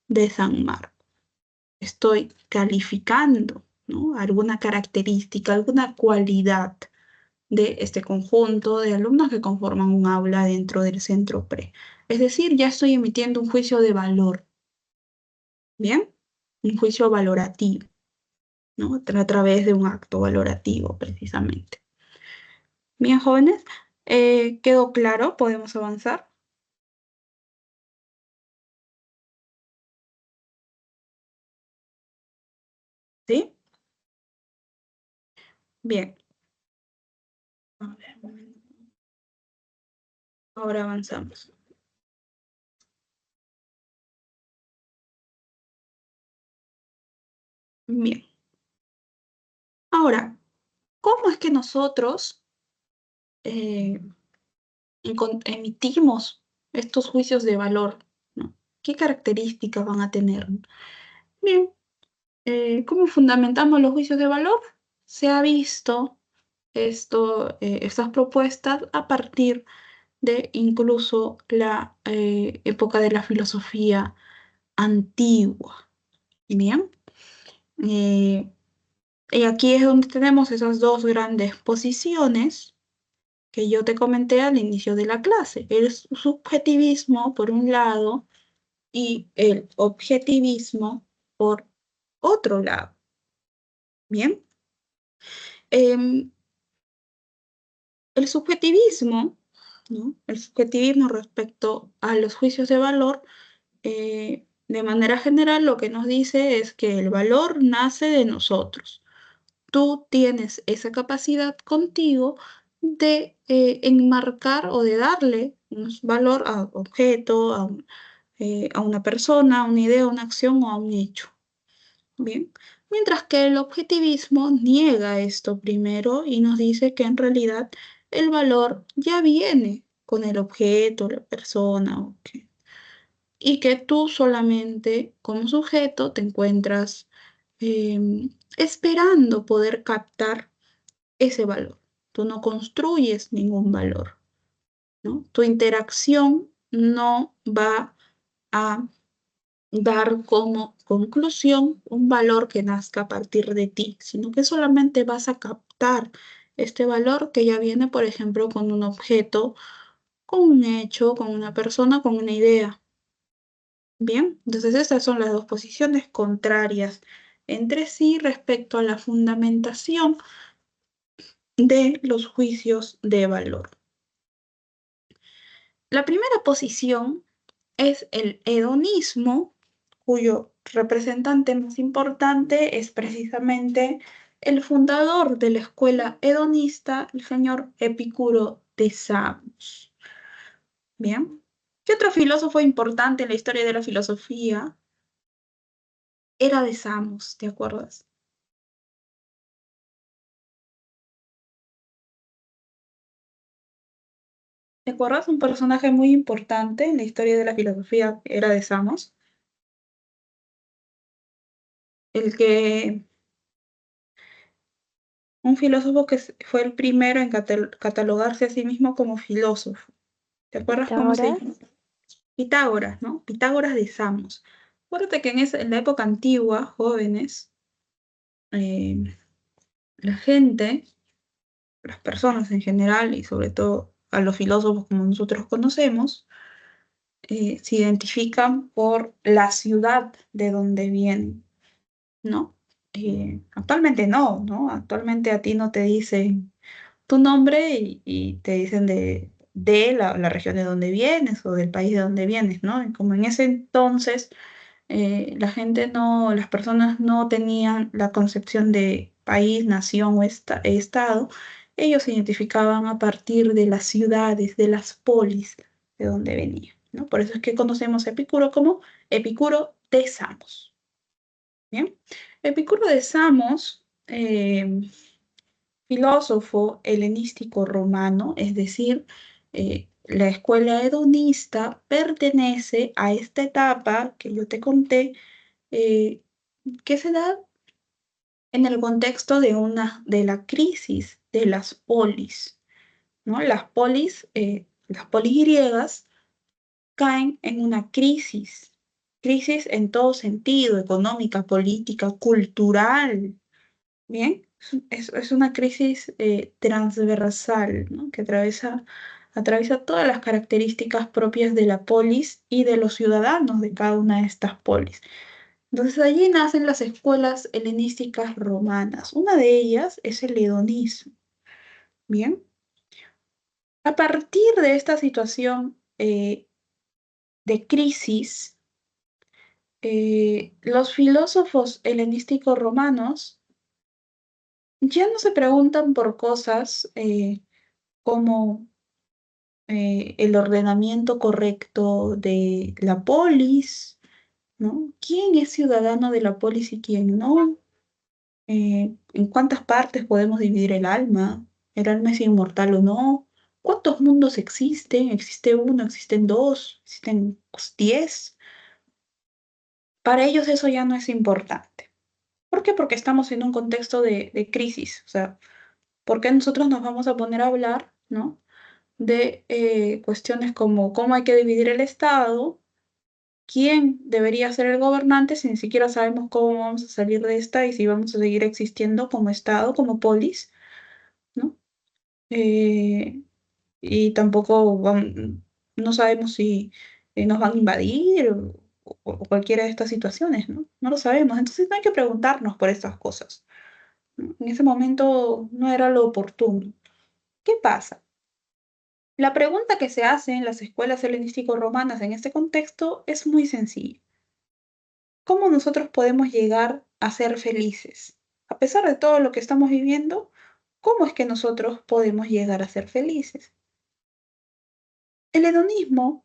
de San Marcos. Estoy calificando, ¿no? Alguna característica, alguna cualidad de este conjunto de alumnos que conforman un aula dentro del centro pre. Es decir, ya estoy emitiendo un juicio de valor, ¿bien? Un juicio valorativo, ¿no? A través de un acto valorativo, precisamente. Bien, jóvenes, ¿quedó claro? ¿Podemos avanzar? ¿Sí? Bien. A ver, un momento. Ahora avanzamos. Bien. Ahora, ¿cómo es que nosotros eh, emitimos estos juicios de valor, ¿no? ¿Qué características van a tener? Bien, ¿cómo fundamentamos los juicios de valor? Se ha visto estas propuestas a partir de incluso la época de la filosofía antigua. Bien, eh, y aquí es donde tenemos esas dos grandes posiciones que yo te comenté al inicio de la clase. El subjetivismo, por un lado, y el objetivismo, por otro lado. Bien. Em, el subjetivismo, ¿no? El subjetivismo respecto a los juicios de valor, de manera general, lo que nos dice es que el valor nace de nosotros. Tú tienes esa capacidad contigo de enmarcar o de darle un valor a un objeto, a una persona, a una idea, a una acción o a un hecho. Bien. Mientras que el objetivismo niega esto primero y nos dice que en realidad el valor ya viene con el objeto, la persona, y que tú solamente como sujeto te encuentras esperando poder captar ese valor. Tú no construyes ningún valor, ¿no? Tu interacción no va a dar como conclusión un valor que nazca a partir de ti, sino que solamente vas a captar este valor que ya viene, por ejemplo, con un objeto, con un hecho, con una persona, con una idea. Bien, entonces estas son las dos posiciones contrarias entre sí respecto a la fundamentación de los juicios de valor. La primera posición es el hedonismo, cuyo representante más importante es precisamente el fundador de la escuela hedonista, el señor Epicuro de Samos. Bien. ¿Qué otro filósofo importante en la historia de la filosofía era de Samos? ¿Te acuerdas? ¿Te acuerdas? Un personaje muy importante en la historia de la filosofía era de Samos, el que un filósofo que fue el primero en catalogarse a sí mismo como filósofo. ¿Te acuerdas cómo se Pitágoras. llama? Pitágoras, ¿no? Pitágoras de Samos. Acuérdate que en la época antigua, jóvenes, eh, la gente, las personas en general y sobre todo a los filósofos como nosotros conocemos, se identifican por la ciudad de donde vienen, ¿no? Actualmente no, ¿no? Actualmente a ti no te dicen tu nombre y te dicen de la región de donde vienes o del país de donde vienes, ¿no? Y como en ese entonces la gente no, las personas no tenían la concepción de país, nación o estado, ellos se identificaban a partir de las ciudades, de las polis de donde venían, ¿no? Por eso es que conocemos a Epicuro como Epicuro de Samos, ¿bien? Epicuro de Samos, filósofo helenístico romano, es decir, la escuela hedonista pertenece a esta etapa que yo te conté, que se da en el contexto de la crisis de las polis, ¿no? Las polis griegas caen en una crisis en todo sentido, económica, política, cultural, ¿bien? Es una crisis transversal, ¿no? Que atraviesa todas las características propias de la polis y de los ciudadanos de cada una de estas polis. Entonces allí nacen las escuelas helenísticas romanas. Una de ellas es el hedonismo, ¿bien? A partir de esta situación de crisis, los filósofos helenísticos romanos ya no se preguntan por cosas como el ordenamiento correcto de la polis, ¿no? ¿Quién es ciudadano de la polis y quién no? ¿En cuántas partes podemos dividir el alma? ¿El alma es inmortal o no? ¿Cuántos mundos existen? ¿Existe uno? ¿Existen dos? ¿Existen 10? Para ellos eso ya no es importante. ¿Por qué? Porque estamos en un contexto de crisis. O sea, ¿por qué nosotros nos vamos a poner a hablar, ¿no? De cuestiones como cómo hay que dividir el Estado, quién debería ser el gobernante si ni siquiera sabemos cómo vamos a salir de esta y si vamos a seguir existiendo como Estado, como polis, ¿no? Eh, y tampoco no sabemos si nos van a invadir o cualquiera de estas situaciones, ¿no? No lo sabemos. Entonces no hay que preguntarnos por estas cosas, ¿no? En ese momento no era lo oportuno. ¿Qué pasa? La pregunta que se hace en las escuelas helenístico-romanas en este contexto es muy sencilla. ¿Cómo nosotros podemos llegar a ser felices? A pesar de todo lo que estamos viviendo, ¿cómo es que nosotros podemos llegar a ser felices? El hedonismo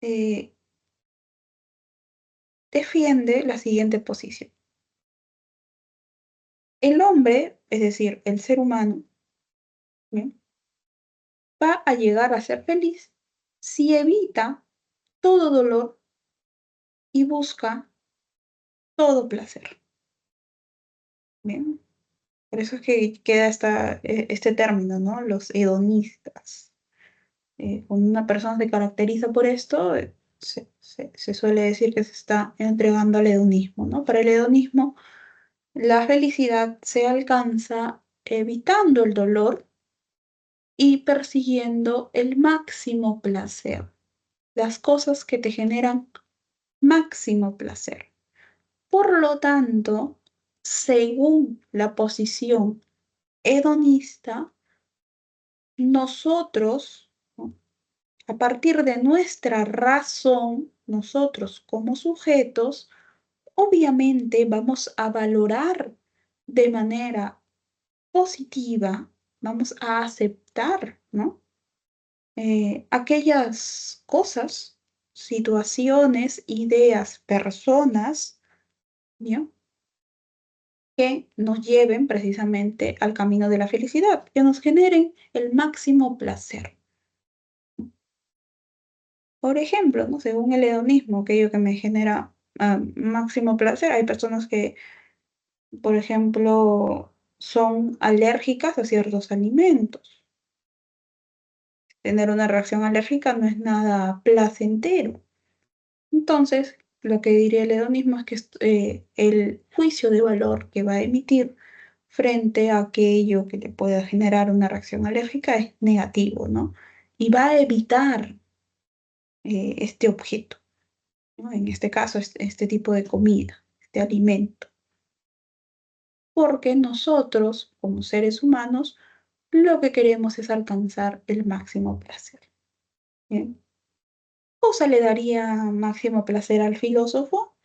eh, defiende la siguiente posición. El hombre, es decir, el ser humano, ¿bien?, va a llegar a ser feliz si evita todo dolor y busca todo placer. Bien, por eso es que queda este término, ¿no? Los hedonistas. Cuando una persona se caracteriza por esto, se suele decir que se está entregando al hedonismo, ¿no? Para el hedonismo, la felicidad se alcanza evitando el dolor y persiguiendo el máximo placer, las cosas que te generan máximo placer. Por lo tanto, según la posición hedonista, nosotros, ¿no?, a partir de nuestra razón, nosotros como sujetos, obviamente vamos a valorar de manera positiva, vamos a aceptar, ¿no?, aquellas cosas, situaciones, ideas, personas, ¿no?, que nos lleven precisamente al camino de la felicidad, que nos generen el máximo placer. Por ejemplo, ¿no?, según el hedonismo, aquello que me genera máximo placer, hay personas que, por ejemplo, son alérgicas a ciertos alimentos. Tener una reacción alérgica no es nada placentero. Entonces, lo que diría el hedonismo es que el juicio de valor que va a emitir frente a aquello que le pueda generar una reacción alérgica es negativo, ¿no? Y va a evitar este objeto, ¿no? En este caso, este tipo de comida, este alimento. Porque nosotros, como seres humanos, lo que queremos es alcanzar el máximo placer. ¿Bien? Cosa le daría máximo placer al filósofo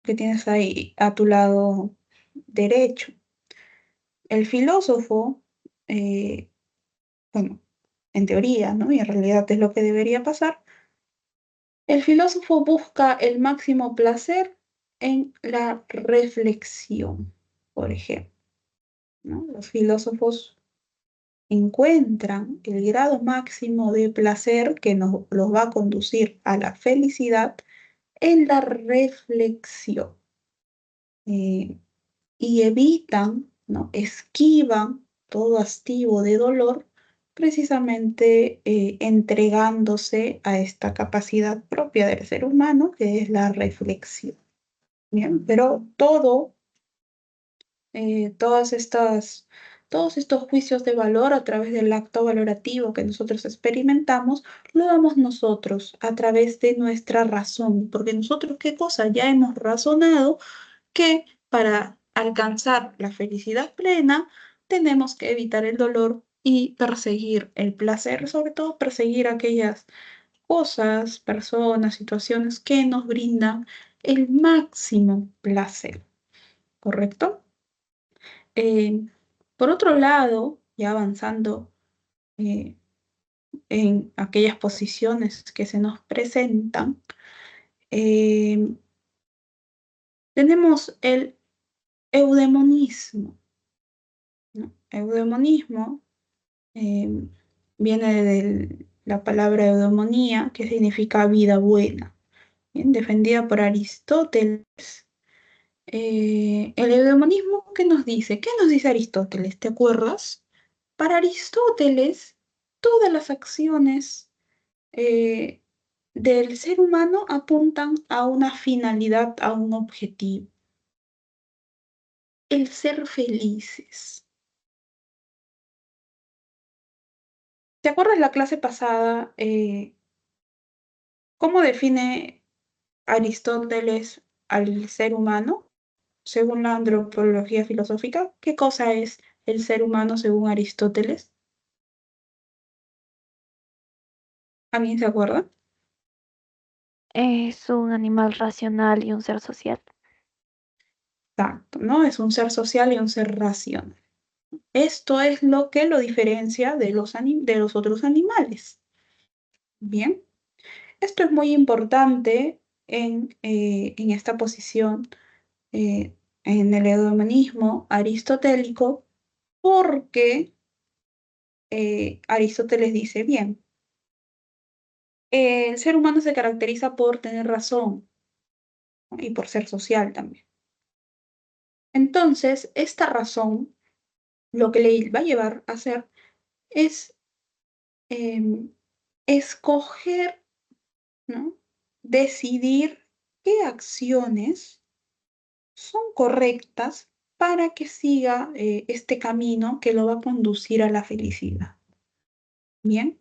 que tienes ahí a tu lado derecho. El filósofo, eh, bueno, en teoría, ¿no?, y en realidad es lo que debería pasar, el filósofo busca el máximo placer en la reflexión, por ejemplo, ¿no? Los filósofos encuentran el grado máximo de placer que los va a conducir a la felicidad en la reflexión. Y evitan, ¿no? Esquivan todo activo de dolor, precisamente entregándose a esta capacidad propia del ser humano, que es la reflexión. Bien, pero todas todos estos juicios de valor a través del acto valorativo que nosotros experimentamos, lo damos nosotros a través de nuestra razón, porque nosotros, ¿qué cosa? Ya hemos razonado que para alcanzar la felicidad plena tenemos que evitar el dolor y perseguir el placer, sobre todo perseguir aquellas cosas, personas, situaciones que nos brindan el máximo placer, ¿correcto? Eh, por otro lado, ya avanzando eh, en aquellas posiciones que se nos presentan, eh, tenemos el eudemonismo, ¿no? Eudemonismo eh, viene de la palabra eudemonía, que significa vida buena, ¿bien? Defendida por Aristóteles. El eudemonismo, ¿qué nos dice? ¿Qué nos dice Aristóteles? ¿Te acuerdas? Para Aristóteles, todas las acciones eh, del ser humano apuntan a una finalidad, a un objetivo, el ser felices. ¿Te acuerdas la clase pasada? ¿Cómo define Aristóteles al ser humano según la antropología filosófica? ¿Qué cosa es el ser humano según Aristóteles? ¿Alguien se acuerda? Es un animal racional y un ser social. Exacto, ¿no? Es un ser social y un ser racional. Esto es lo que lo diferencia de de los otros animales. Bien, esto es muy importante en esta posición, en el eudemonismo aristotélico, porque Aristóteles dice, bien, el ser humano se caracteriza por tener razón, ¿no? Y por ser social también. Entonces, esta razón, lo que le va a llevar a hacer es em, escoger, ¿no? Decidir qué acciones son correctas para que siga este camino que lo va a conducir a la felicidad. Bien,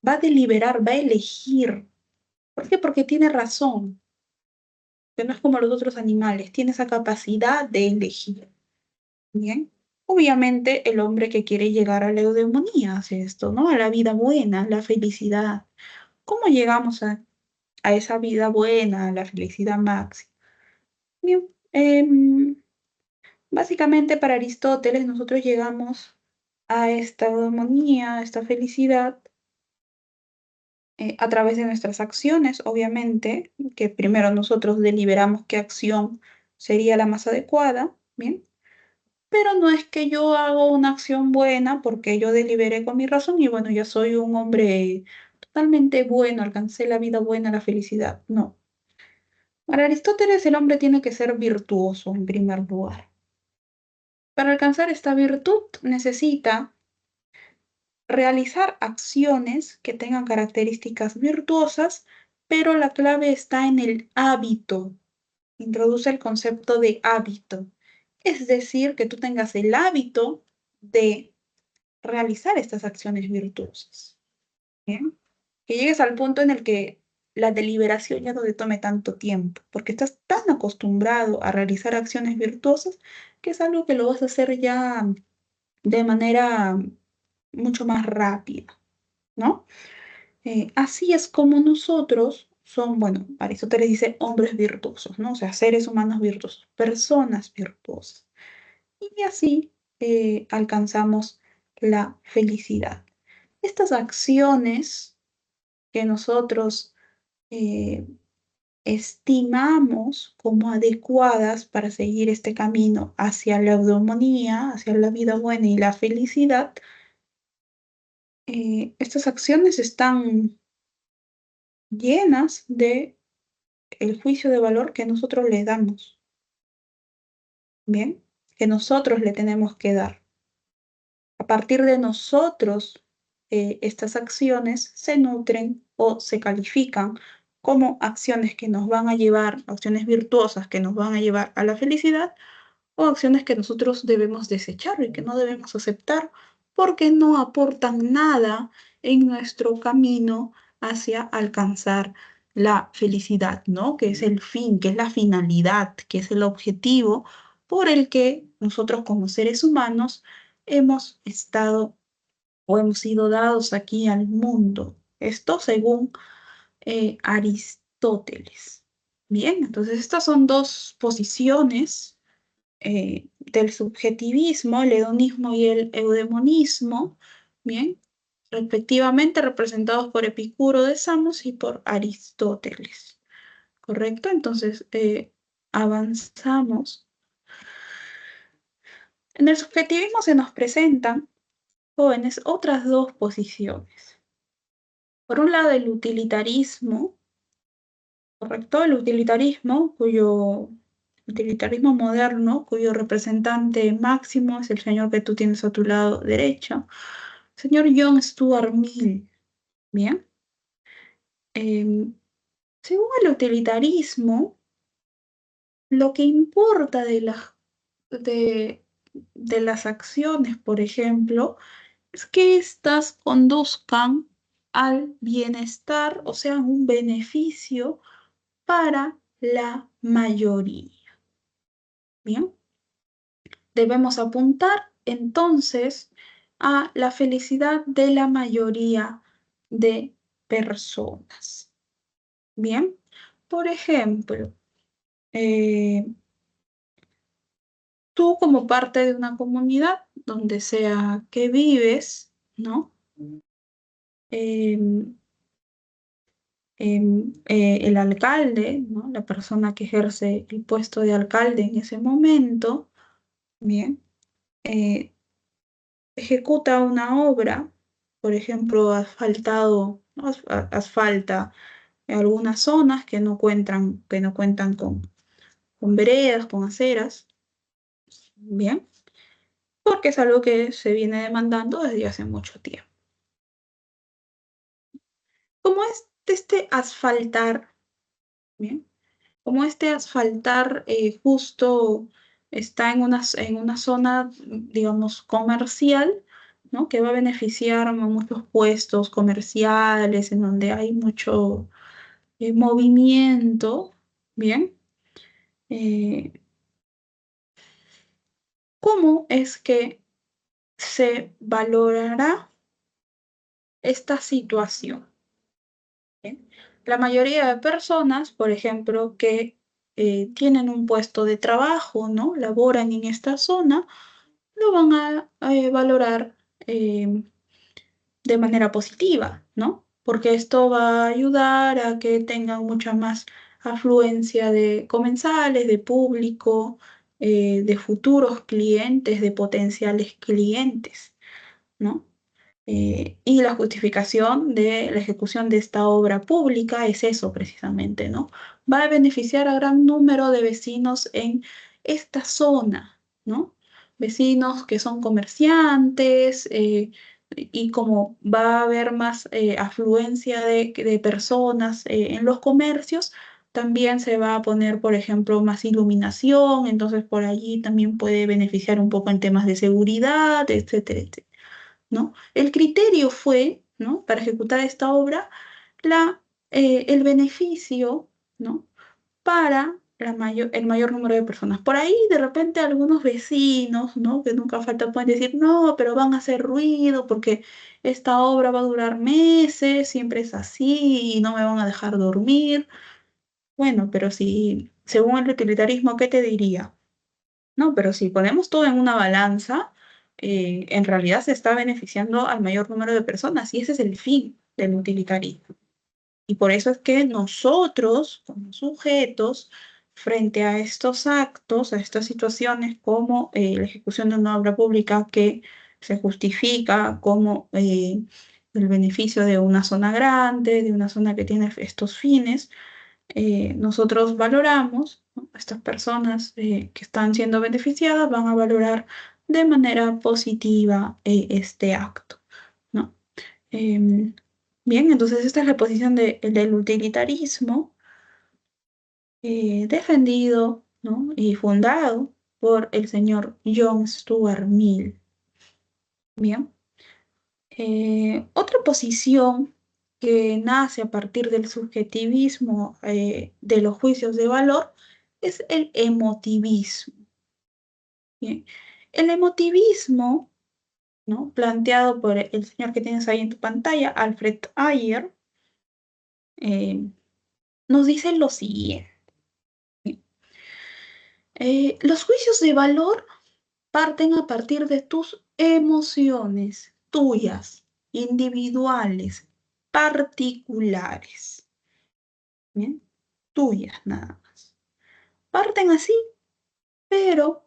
va a deliberar, va a elegir. ¿Por qué? Porque tiene razón, que no es como los otros animales, tiene esa capacidad de elegir. Bien, obviamente el hombre que quiere llegar a la eudemonía hace esto, ¿no? A la vida buena, a la felicidad. ¿Cómo llegamos a esa vida buena, a la felicidad máxima? Bien, básicamente para Aristóteles nosotros llegamos a esta eudemonía, a esta felicidad, a través de nuestras acciones, obviamente, que primero nosotros deliberamos qué acción sería la más adecuada, ¿bien? Pero no es que yo hago una acción buena porque yo deliberé con mi razón y bueno, ya soy un hombre totalmente bueno, alcancé la vida buena, la felicidad. No. Para Aristóteles el hombre tiene que ser virtuoso en primer lugar. Para alcanzar esta virtud necesita realizar acciones que tengan características virtuosas, pero la clave está en el hábito. Introduce el concepto de hábito. Es decir, que tú tengas el hábito de realizar estas acciones virtuosas. ¿Bien? Que llegues al punto en el que la deliberación ya no te tome tanto tiempo, porque estás tan acostumbrado a realizar acciones virtuosas que es algo que lo vas a hacer ya de manera mucho más rápida, ¿no? Así es como nosotros son, bueno, Aristóteles dice hombres virtuosos, ¿no? O sea, seres humanos virtuosos, personas virtuosas. Y así alcanzamos la felicidad. Estas acciones que nosotros eh, estimamos como adecuadas para seguir este camino hacia la eudemonía, hacia la vida buena y la felicidad, estas acciones están llenas de el juicio de valor que nosotros le damos. Bien. que nosotros le tenemos que dar. A partir de nosotros, estas acciones se nutren o se califican como acciones que nos van a llevar, acciones virtuosas que nos van a llevar a la felicidad, o acciones que nosotros debemos desechar y que no debemos aceptar porque no aportan nada en nuestro camino hacia alcanzar la felicidad, ¿no? Que es el fin, que es la finalidad, que es el objetivo por el que nosotros como seres humanos hemos estado o hemos sido dados aquí al mundo. Esto según Aristóteles. Bien, entonces estas son dos posiciones del subjetivismo, el hedonismo y el eudemonismo, bien, respectivamente representados por Epicuro de Samos y por Aristóteles. ¿Correcto? Entonces, avanzamos. En el subjetivismo se nos presentan, jóvenes, otras dos posiciones. Por un lado, el utilitarismo, ¿correcto? El utilitarismo moderno, cuyo representante máximo es el señor que tú tienes a tu lado derecho, señor John Stuart Mill. Bien. Em, Según el utilitarismo, lo que importa de, de las acciones, por ejemplo, es que éstas conduzcan al bienestar, o sea, un beneficio para la mayoría. Bien. Debemos apuntar entonces a la felicidad de la mayoría de personas. Bien, por ejemplo, eh, tú como parte de una comunidad donde sea que vives, ¿no? Em, el alcalde, ¿no? La persona que ejerce el puesto de alcalde en ese momento, bien, eh, ejecuta una obra, por ejemplo, ¿no? Asfalta algunas zonas que no cuentan con veredas, con aceras, bien, porque es algo que se viene demandando desde hace mucho tiempo. Como es este asfaltar, bien, como este asfaltar justo está en una zona, digamos, comercial, ¿no? Que va a beneficiar a muchos puestos comerciales, en donde hay mucho movimiento, ¿bien? Eh, ¿Cómo es que se valorará esta situación? ¿Bien? La mayoría de personas, por ejemplo, que tienen un puesto de trabajo, ¿no? Laboran en esta zona, lo van a valorar de manera positiva, ¿no? Porque esto va a ayudar a que tengan mucha más afluencia de comensales, de público, de futuros clientes, de potenciales clientes, ¿no? Y la justificación de la ejecución de esta obra pública es eso precisamente, ¿no? Va a beneficiar a gran número de vecinos en esta zona, ¿no? Vecinos que son comerciantes, y como va a haber más afluencia de personas en los comercios, también se va a poner, por ejemplo, más iluminación, entonces por allí también puede beneficiar un poco en temas de seguridad, etcétera, etcétera. ¿No? El criterio fue, ¿no? Para ejecutar esta obra, el beneficio, ¿no? Para el mayor número de personas. Por ahí, de repente, algunos vecinos, ¿no? Que nunca falta pueden decir, no, pero van a hacer ruido porque esta obra va a durar meses, siempre es así y no me van a dejar dormir. Bueno, pero si, según el utilitarismo, ¿qué te diría? No, pero si ponemos todo en una balanza, en realidad se está beneficiando al mayor número de personas y ese es el fin del utilitarismo. Y por eso es que nosotros, como sujetos, frente a estos actos, a estas situaciones como la ejecución de una obra pública que se justifica como el beneficio de una zona grande, de una zona que tiene estos fines, nosotros valoramos, ¿no? Estas personas que están siendo beneficiadas van a valorar de manera positiva este acto, ¿no? Em, Bien, entonces esta es la posición del utilitarismo defendido, ¿no? Y fundado por el señor John Stuart Mill. Bien. Otra posición que nace a partir del subjetivismo de los juicios de valor es el emotivismo. Bien. El emotivismo, ¿no? Planteado por el señor que tienes ahí en tu pantalla, Alfred Ayer, eh, nos dice lo siguiente. Los juicios de valor parten a partir de tus emociones, tuyas, individuales, particulares. ¿Bien? Tuyas nada más. Parten así, pero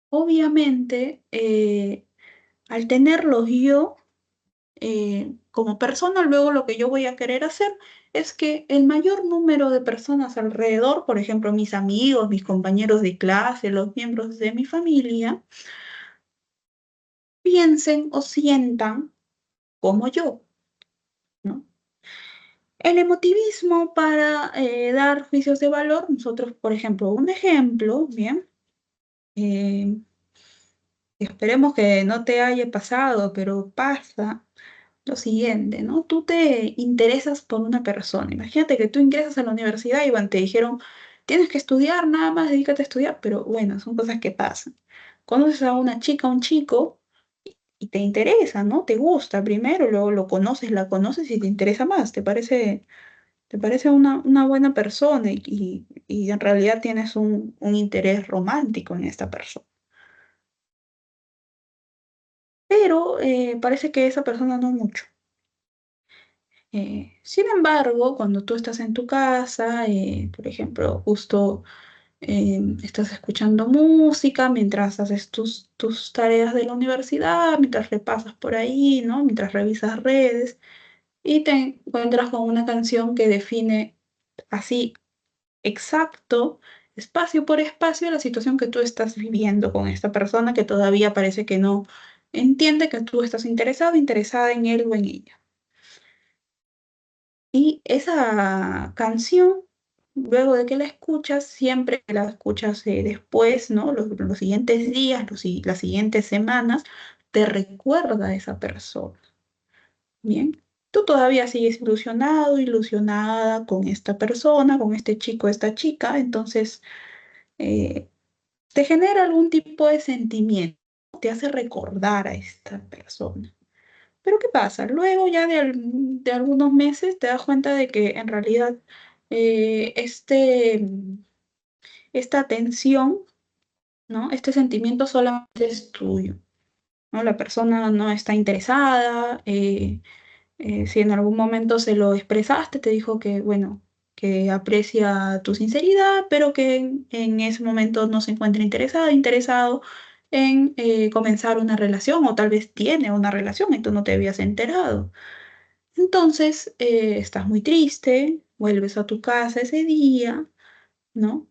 obviamente al tenerlos yo como persona, luego lo que yo voy a querer hacer es que el mayor número de personas alrededor, por ejemplo, mis amigos, mis compañeros de clase, los miembros de mi familia, piensen o sientan como yo, ¿no? El emotivismo para dar juicios de valor, nosotros, por ejemplo, un ejemplo, ¿bien? Eh, Esperemos que no te haya pasado, pero pasa lo siguiente, ¿no? Tú te interesas por una persona. Imagínate que tú ingresas a la universidad y bueno, te dijeron, tienes que estudiar, nada más, dedícate a estudiar, pero bueno, son cosas que pasan. Conoces a una chica, un chico, y te interesa, ¿no? Te gusta primero, luego lo conoces, la conoces y te interesa más, te parece una buena persona y en realidad tienes un interés romántico en esta persona. Pero parece que esa persona no mucho. Sin embargo, cuando tú estás en tu casa, por ejemplo, justo estás escuchando música mientras haces tus tareas de la universidad, mientras repasas por ahí, ¿no? Mientras revisas redes y te encuentras con una canción que define así exacto, espacio por espacio, la situación que tú estás viviendo con esta persona que todavía parece que no entiende que tú estás interesado, interesada en él o en ella. Y esa canción, luego de que la escuchas, siempre que la escuchas después, ¿no? Los siguientes días, las siguientes semanas, te recuerda a esa persona. Bien. Tú todavía sigues ilusionado, ilusionada con esta persona, con este chico, esta chica, entonces eh, te genera algún tipo de sentimiento, te hace recordar a esta persona. Pero ¿qué pasa? Luego ya de algunos meses te das cuenta de que en realidad esta atención, ¿no? Este sentimiento solamente es tuyo, ¿no? La persona no está interesada, si en algún momento se lo expresaste, te dijo que, bueno, que aprecia tu sinceridad, pero que en ese momento no se encuentra interesada, interesado en comenzar una relación o tal vez tiene una relación y tú no te habías enterado. Entonces, estás muy triste, vuelves a tu casa ese día, ¿no?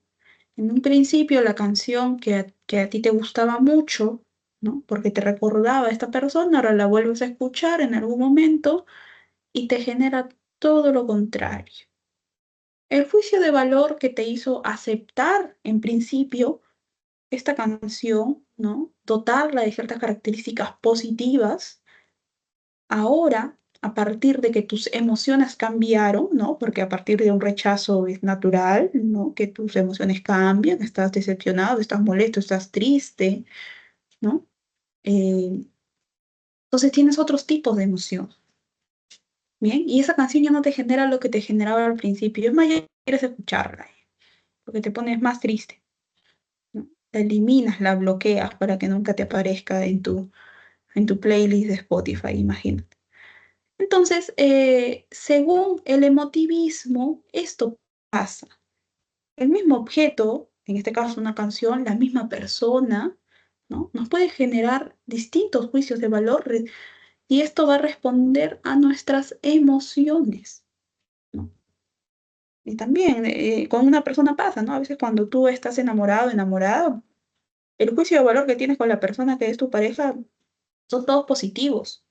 En un principio la canción que a ti te gustaba mucho, ¿no? Porque te recordaba a esta persona, ahora la vuelves a escuchar en algún momento y te genera todo lo contrario. El juicio de valor que te hizo aceptar en principio esta canción, ¿no? Dotarla de ciertas características positivas, ahora, a partir de que tus emociones cambiaron, ¿no? Porque a partir de un rechazo es natural, ¿no? Que tus emociones cambian, estás decepcionado, estás molesto, estás triste, ¿no? Eh, entonces tienes otros tipos de emoción, ¿bien? Y esa canción ya no te genera lo que te generaba al principio. Es más, ya quieres escucharla, porque te pones más triste, ¿no? La eliminas, la bloqueas para que nunca te aparezca en tu playlist de Spotify, imagínate. Entonces, según el emotivismo, esto pasa. El mismo objeto, en este caso una canción, la misma persona, ¿no? Nos puede generar distintos juicios de valor y esto va a responder a nuestras emociones, ¿no? Y también con una persona pasa, ¿no? A veces cuando tú estás enamorado, enamorado, el juicio de valor que tienes con la persona que es tu pareja son todos positivos.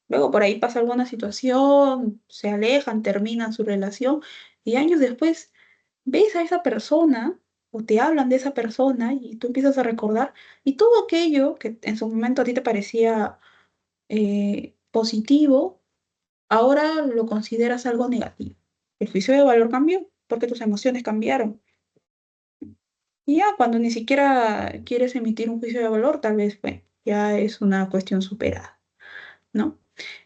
Luego por ahí pasa alguna situación, se alejan, terminan su relación y años después ves a esa persona o te hablan de esa persona y tú empiezas a recordar y todo aquello que en su momento a ti te parecía positivo, ahora lo consideras algo negativo. El juicio de valor cambió porque tus emociones cambiaron. Y ya cuando ni siquiera quieres emitir un juicio de valor, tal vez, bueno, ya es una cuestión superada, ¿no?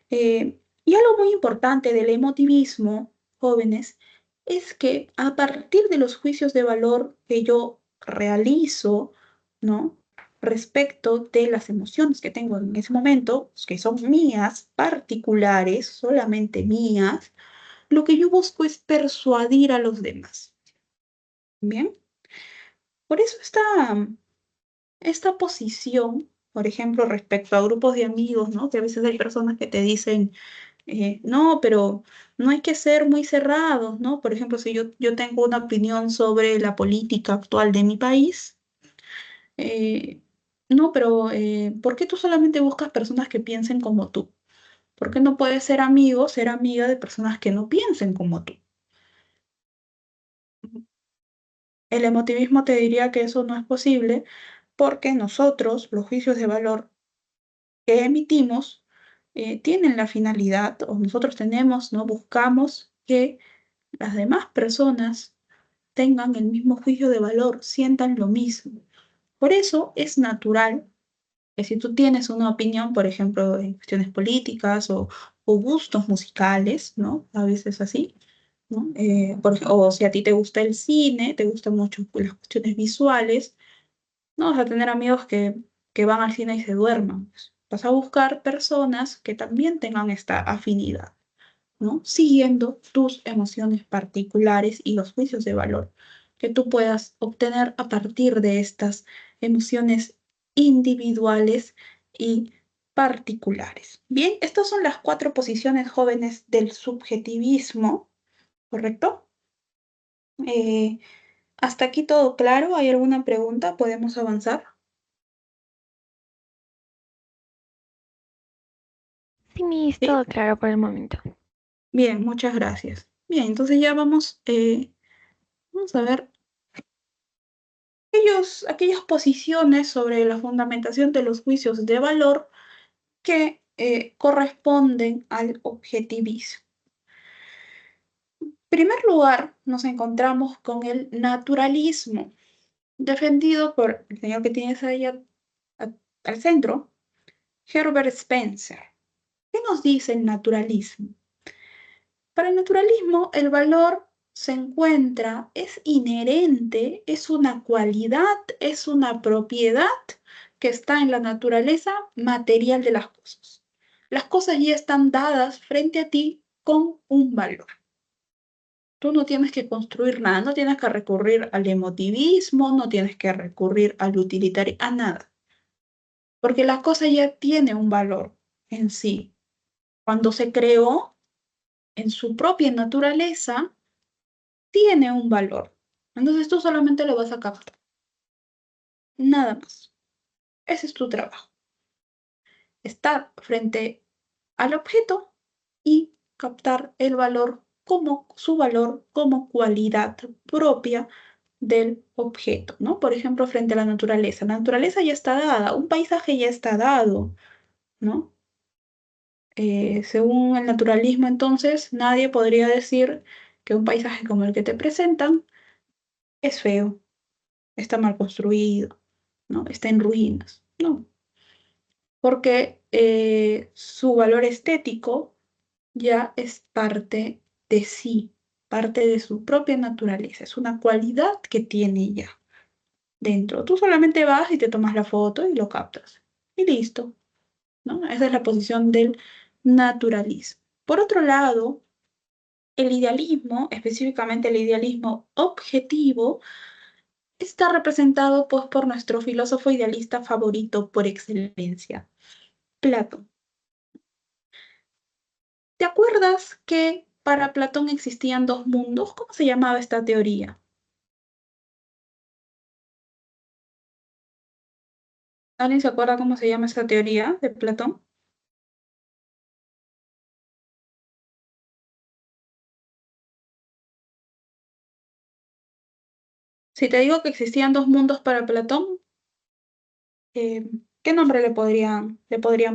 Y algo muy importante del emotivismo, jóvenes, es que a partir de los juicios de valor que yo realizo, ¿no? Respecto de las emociones que tengo en ese momento, que son mías, particulares, solamente mías, lo que yo busco es persuadir a los demás. ¿Bien? Por eso esta posición, por ejemplo, respecto a grupos de amigos, ¿no? Que a veces hay personas que te dicen, no, pero no hay que ser muy cerrados, ¿no? Por ejemplo, si yo tengo una opinión sobre la política actual de mi país, eh, no, pero ¿por qué tú solamente buscas personas que piensen como tú? ¿Por qué no puedes ser amigo, ser amiga de personas que no piensen como tú? El emotivismo te diría que eso no es posible porque nosotros, los juicios de valor que emitimos, tienen la finalidad, o nosotros tenemos, ¿no? Buscamos que las demás personas tengan el mismo juicio de valor, sientan lo mismo. Por eso es natural que si tú tienes una opinión, por ejemplo, en cuestiones políticas o gustos musicales, ¿no? A veces así, ¿no? O si a ti te gusta el cine, te gustan mucho las cuestiones visuales, no vas a tener amigos que van al cine y se duerman. Pues. Vas a buscar personas que también tengan esta afinidad. ¿No? Siguiendo tus emociones particulares y los juicios de valor que tú puedas obtener a partir de estas emociones individuales y particulares. Bien, estas son las cuatro posiciones jóvenes del subjetivismo, ¿correcto? Eh, ¿Hasta aquí todo claro? ¿Hay alguna pregunta? ¿Podemos avanzar? Sí, Miss, Sí. todo claro por el momento. Bien, muchas gracias. Bien, entonces ya vamos a ver aquellas posiciones sobre la fundamentación de los juicios de valor que corresponden al objetivismo. En primer lugar, nos encontramos con el naturalismo, defendido por el señor que tienes ahí al centro, Herbert Spencer. ¿Qué nos dice el naturalismo? Para el naturalismo, el valor se encuentra, es inherente, es una cualidad, es una propiedad que está en la naturaleza material de las cosas. Las cosas ya están dadas frente a ti con un valor. Tú no tienes que construir nada, no tienes que recurrir al emotivismo, no tienes que recurrir al utilitario, a nada, porque la cosa ya tiene un valor en sí. Cuando se creó en su propia naturaleza, tiene un valor. Entonces tú solamente lo vas a captar. Nada más. Ese es tu trabajo. Estar frente al objeto y captar el valor como su valor como cualidad propia del objeto, ¿no? Por ejemplo, frente a la naturaleza. La naturaleza ya está dada, un paisaje ya está dado, ¿no? Según el naturalismo, entonces, nadie podría decir que un paisaje como el que te presentan es feo, está mal construido, ¿no? Está en ruinas, ¿no? Porque su valor estético ya es parte de sí, parte de su propia naturaleza, es una cualidad que tiene ya dentro. Tú solamente vas y te tomas la foto y lo captas. Y listo, ¿no? Esa es la posición del naturalismo. Por otro lado, el idealismo, específicamente el idealismo objetivo, está representado pues, por nuestro filósofo idealista favorito por excelencia, Platón. ¿Te acuerdas que para Platón existían dos mundos. ¿Cómo se llamaba esta teoría? ¿Alguien se acuerda cómo se llama esta teoría de Platón? Si te digo que existían dos mundos para Platón, eh, ¿qué nombre le podrían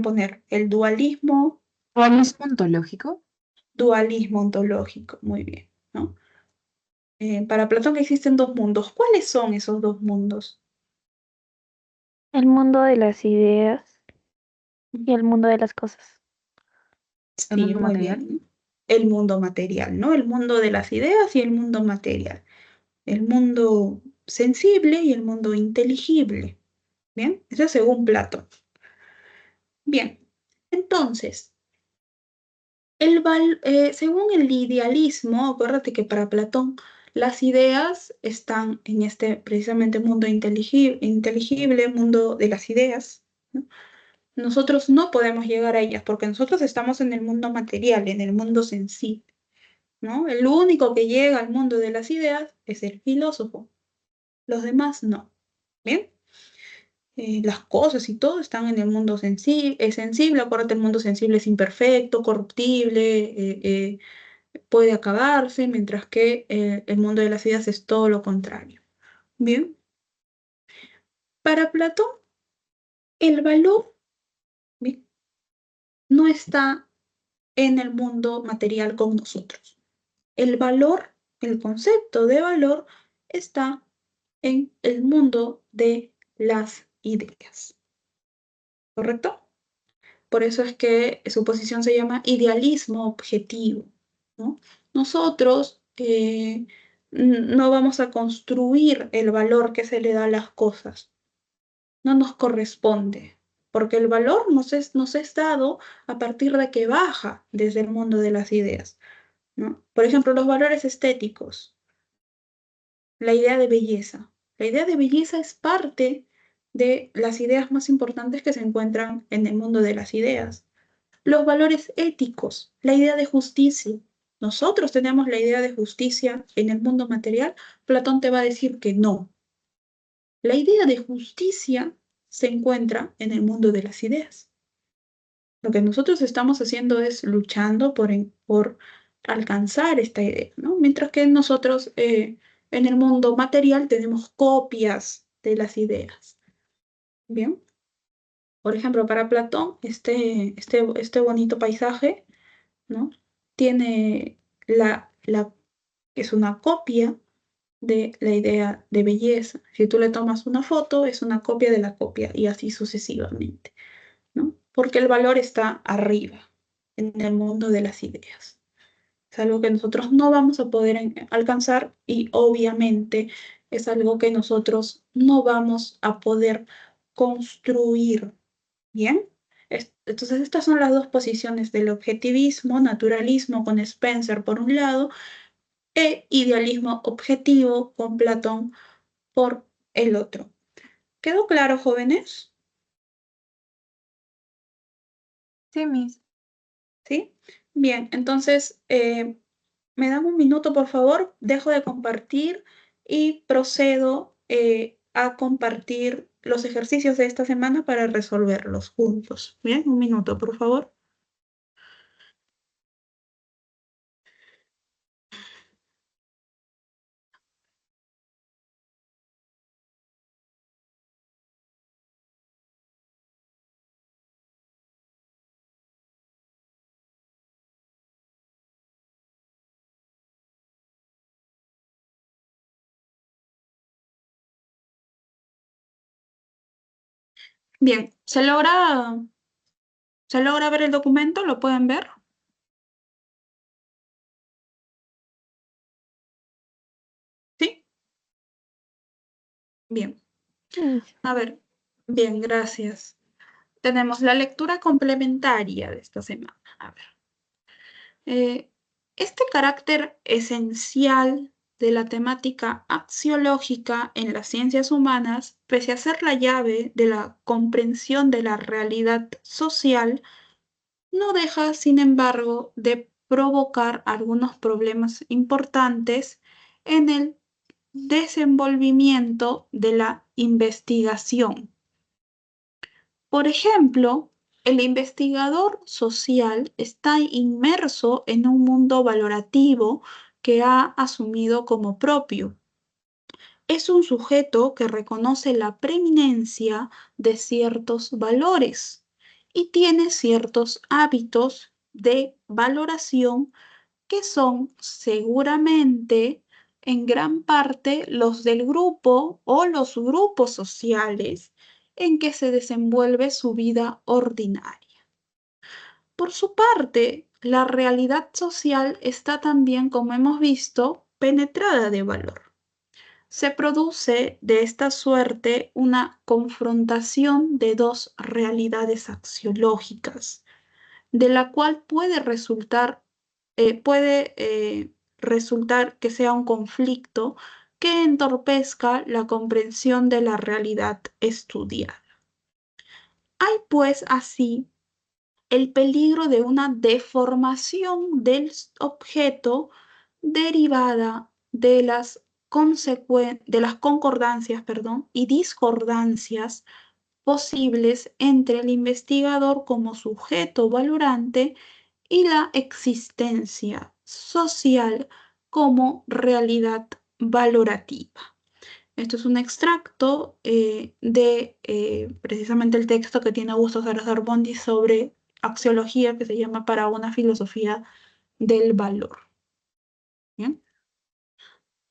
poner? ¿El dualismo? ¿Dualismo ontológico? Dualismo ontológico, muy bien, ¿no? Para Platón existen dos mundos. ¿Cuáles son esos dos mundos? El mundo de las ideas y el mundo de las cosas. ¿El Sí, mundo muy material? bien. El mundo material, ¿no? El mundo de las ideas y el mundo material. El mundo sensible y el mundo inteligible. Bien, eso es según Platón. Bien, entonces, según el idealismo, acuérdate que para Platón las ideas están en este precisamente mundo inteligible, mundo de las ideas, ¿no? Nosotros no podemos llegar a ellas porque nosotros estamos en el mundo material, en el mundo sensible, ¿no? El único que llega al mundo de las ideas es el filósofo, los demás no. ¿Bien? Las cosas y todo están en el mundo sensible. Acuérdate, el mundo sensible es imperfecto, corruptible, puede acabarse, mientras que el mundo de las ideas es todo lo contrario. Bien, para Platón, el valor, bien, no está en el mundo material con nosotros. El valor, el concepto de valor, está en el mundo de las ideas. ¿Correcto? Por eso es que su posición se llama idealismo objetivo, ¿no? Nosotros no vamos a construir el valor que se le da a las cosas, no nos corresponde, porque el valor nos es dado a partir de que baja desde el mundo de las ideas, ¿no? Por ejemplo, los valores estéticos, la idea de belleza. La idea de belleza es parte de las ideas más importantes que se encuentran en el mundo de las ideas. Los valores éticos, la idea de justicia. Nosotros tenemos la idea de justicia en el mundo material. Platón te va a decir que no. La idea de justicia se encuentra en el mundo de las ideas. Lo que nosotros estamos haciendo es luchando por alcanzar esta idea, ¿no? Mientras que nosotros en el mundo material tenemos copias de las ideas. Bien. Por ejemplo, para Platón, este bonito paisaje, ¿no? Tiene es una copia de la idea de belleza. Si tú le tomas una foto, es una copia de la copia y así sucesivamente, ¿no? Porque el valor está arriba, en el mundo de las ideas. Es algo que nosotros no vamos a poder alcanzar y obviamente es algo que nosotros no vamos a poder construir. ¿Bien? Entonces, estas son las dos posiciones del objetivismo, naturalismo con Spencer por un lado, e idealismo objetivo con Platón por el otro. ¿Quedó claro, jóvenes? Sí, Miss. ¿Sí? Bien, entonces, me dan un minuto, por favor, dejo de compartir y procedo a compartir los ejercicios de esta semana para resolverlos juntos. Bien, un minuto, por favor. Bien, ¿se logra ver el documento? ¿Lo pueden ver? ¿Sí? Bien. Miss. A ver, bien, gracias. Tenemos la lectura complementaria de esta semana. A ver. Eh, este carácter esencial de la temática axiológica en las ciencias humanas, pese a ser la llave de la comprensión de la realidad social, no deja, sin embargo, de provocar algunos problemas importantes en el desenvolvimiento de la investigación. Por ejemplo, el investigador social está inmerso en un mundo valorativo que ha asumido como propio. Es un sujeto que reconoce la preeminencia de ciertos valores y tiene ciertos hábitos de valoración que son seguramente en gran parte los del grupo o los grupos sociales en que se desenvuelve su vida ordinaria. Por su parte, la realidad social está también, como hemos visto, penetrada de valor. Se produce de esta suerte una confrontación de dos realidades axiológicas, de la cual puede resultar que sea un conflicto que entorpezca la comprensión de la realidad estudiada. Hay pues así el peligro de una deformación del objeto derivada de las concordancias, y discordancias posibles entre el investigador como sujeto valorante y la existencia social como realidad valorativa. Esto es un extracto de precisamente el texto que tiene Augusto Salazar Bondy sobre axiología, que se llama Para una filosofía del valor. ¿Bien?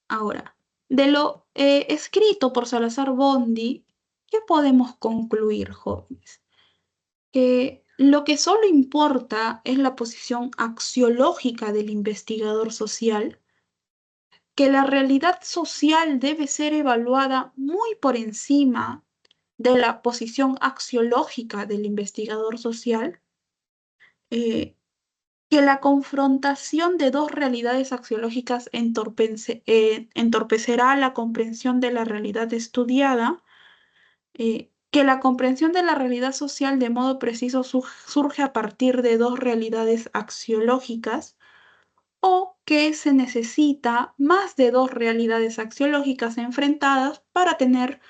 Ahora, de lo escrito por Salazar Bondy, ¿qué podemos concluir, jóvenes? Que lo que solo importa es la posición axiológica del investigador social, que la realidad social debe ser evaluada muy por encima de la posición axiológica del investigador social, eh, que la confrontación de dos realidades axiológicas entorpecerá la comprensión de la realidad estudiada, que la comprensión de la realidad social de modo preciso surge a partir de dos realidades axiológicas, o que se necesita más de dos realidades axiológicas enfrentadas para tener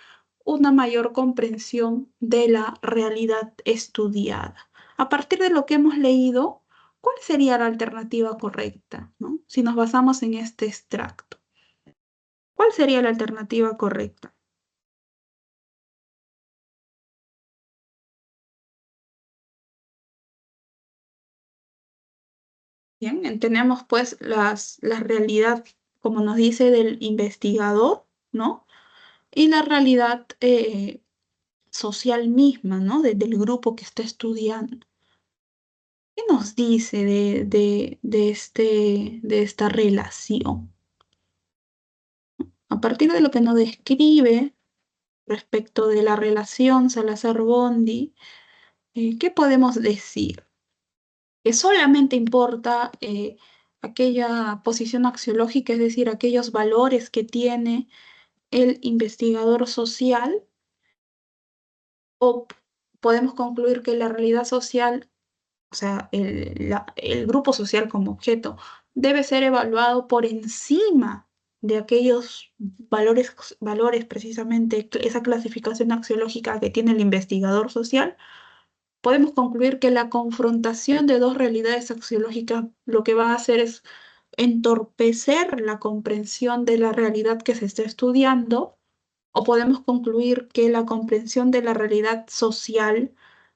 una mayor comprensión de la realidad estudiada. A partir de lo que hemos leído, ¿cuál sería la alternativa correcta, ¿no? Si nos basamos en este extracto? ¿Cuál sería la alternativa correcta? Bien, tenemos pues la realidad, como nos dice, del investigador, ¿no? Y la realidad social misma, ¿no? Del grupo que está estudiando. ¿Qué nos dice de esta relación? A partir de lo que nos describe respecto de la relación Salazar-Bondy, ¿qué podemos decir? Que solamente importa aquella posición axiológica, es decir, aquellos valores que tiene el investigador social, o podemos concluir que la realidad social, o sea, el grupo social como objeto, debe ser evaluado por encima de aquellos valores precisamente, esa clasificación axiológica que tiene el investigador social. Podemos concluir que la confrontación de dos realidades axiológicas lo que va a hacer es entorpecer la comprensión de la realidad que se está estudiando, o podemos concluir que la comprensión de la realidad social,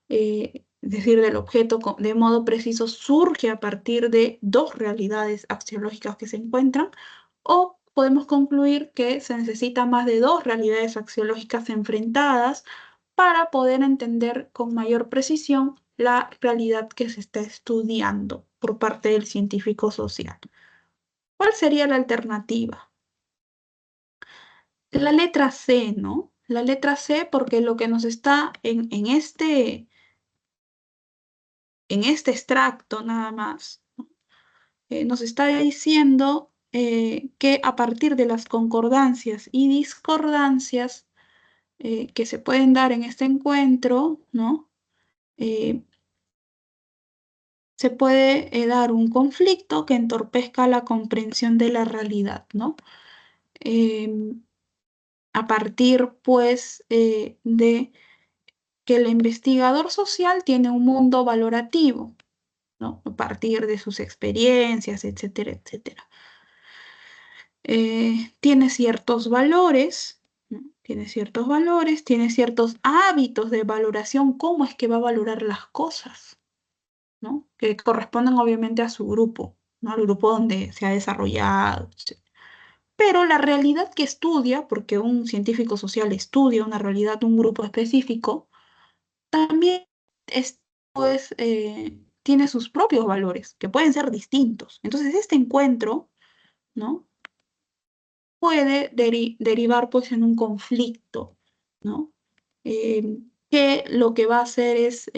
es decir, del objeto de modo preciso, surge a partir de dos realidades axiológicas que se encuentran, o podemos concluir que se necesita más de dos realidades axiológicas enfrentadas para poder entender con mayor precisión la realidad que se está estudiando por parte del científico social. ¿Cuál sería la alternativa? La letra C, ¿no? La letra C, porque lo que nos está en este extracto nada más, ¿no? Nos está diciendo que a partir de las concordancias y discordancias que se pueden dar en este encuentro, ¿no? se puede dar un conflicto que entorpezca la comprensión de la realidad, ¿no? A partir, pues, de que el investigador social tiene un mundo valorativo, ¿no? A partir de sus experiencias, etcétera, etcétera. Tiene ciertos valores, ¿no? Tiene ciertos valores, tiene ciertos hábitos de valoración, cómo es que va a valorar las cosas, ¿no? Que corresponden obviamente a su grupo, ¿no? Al grupo donde se ha desarrollado, etc. Pero la realidad que estudia, porque un científico social estudia una realidad, un grupo específico, también es, pues, tiene sus propios valores, que pueden ser distintos. Entonces, este encuentro, ¿no? Puede derivar, pues, en un conflicto, ¿no? Que lo que va a hacer es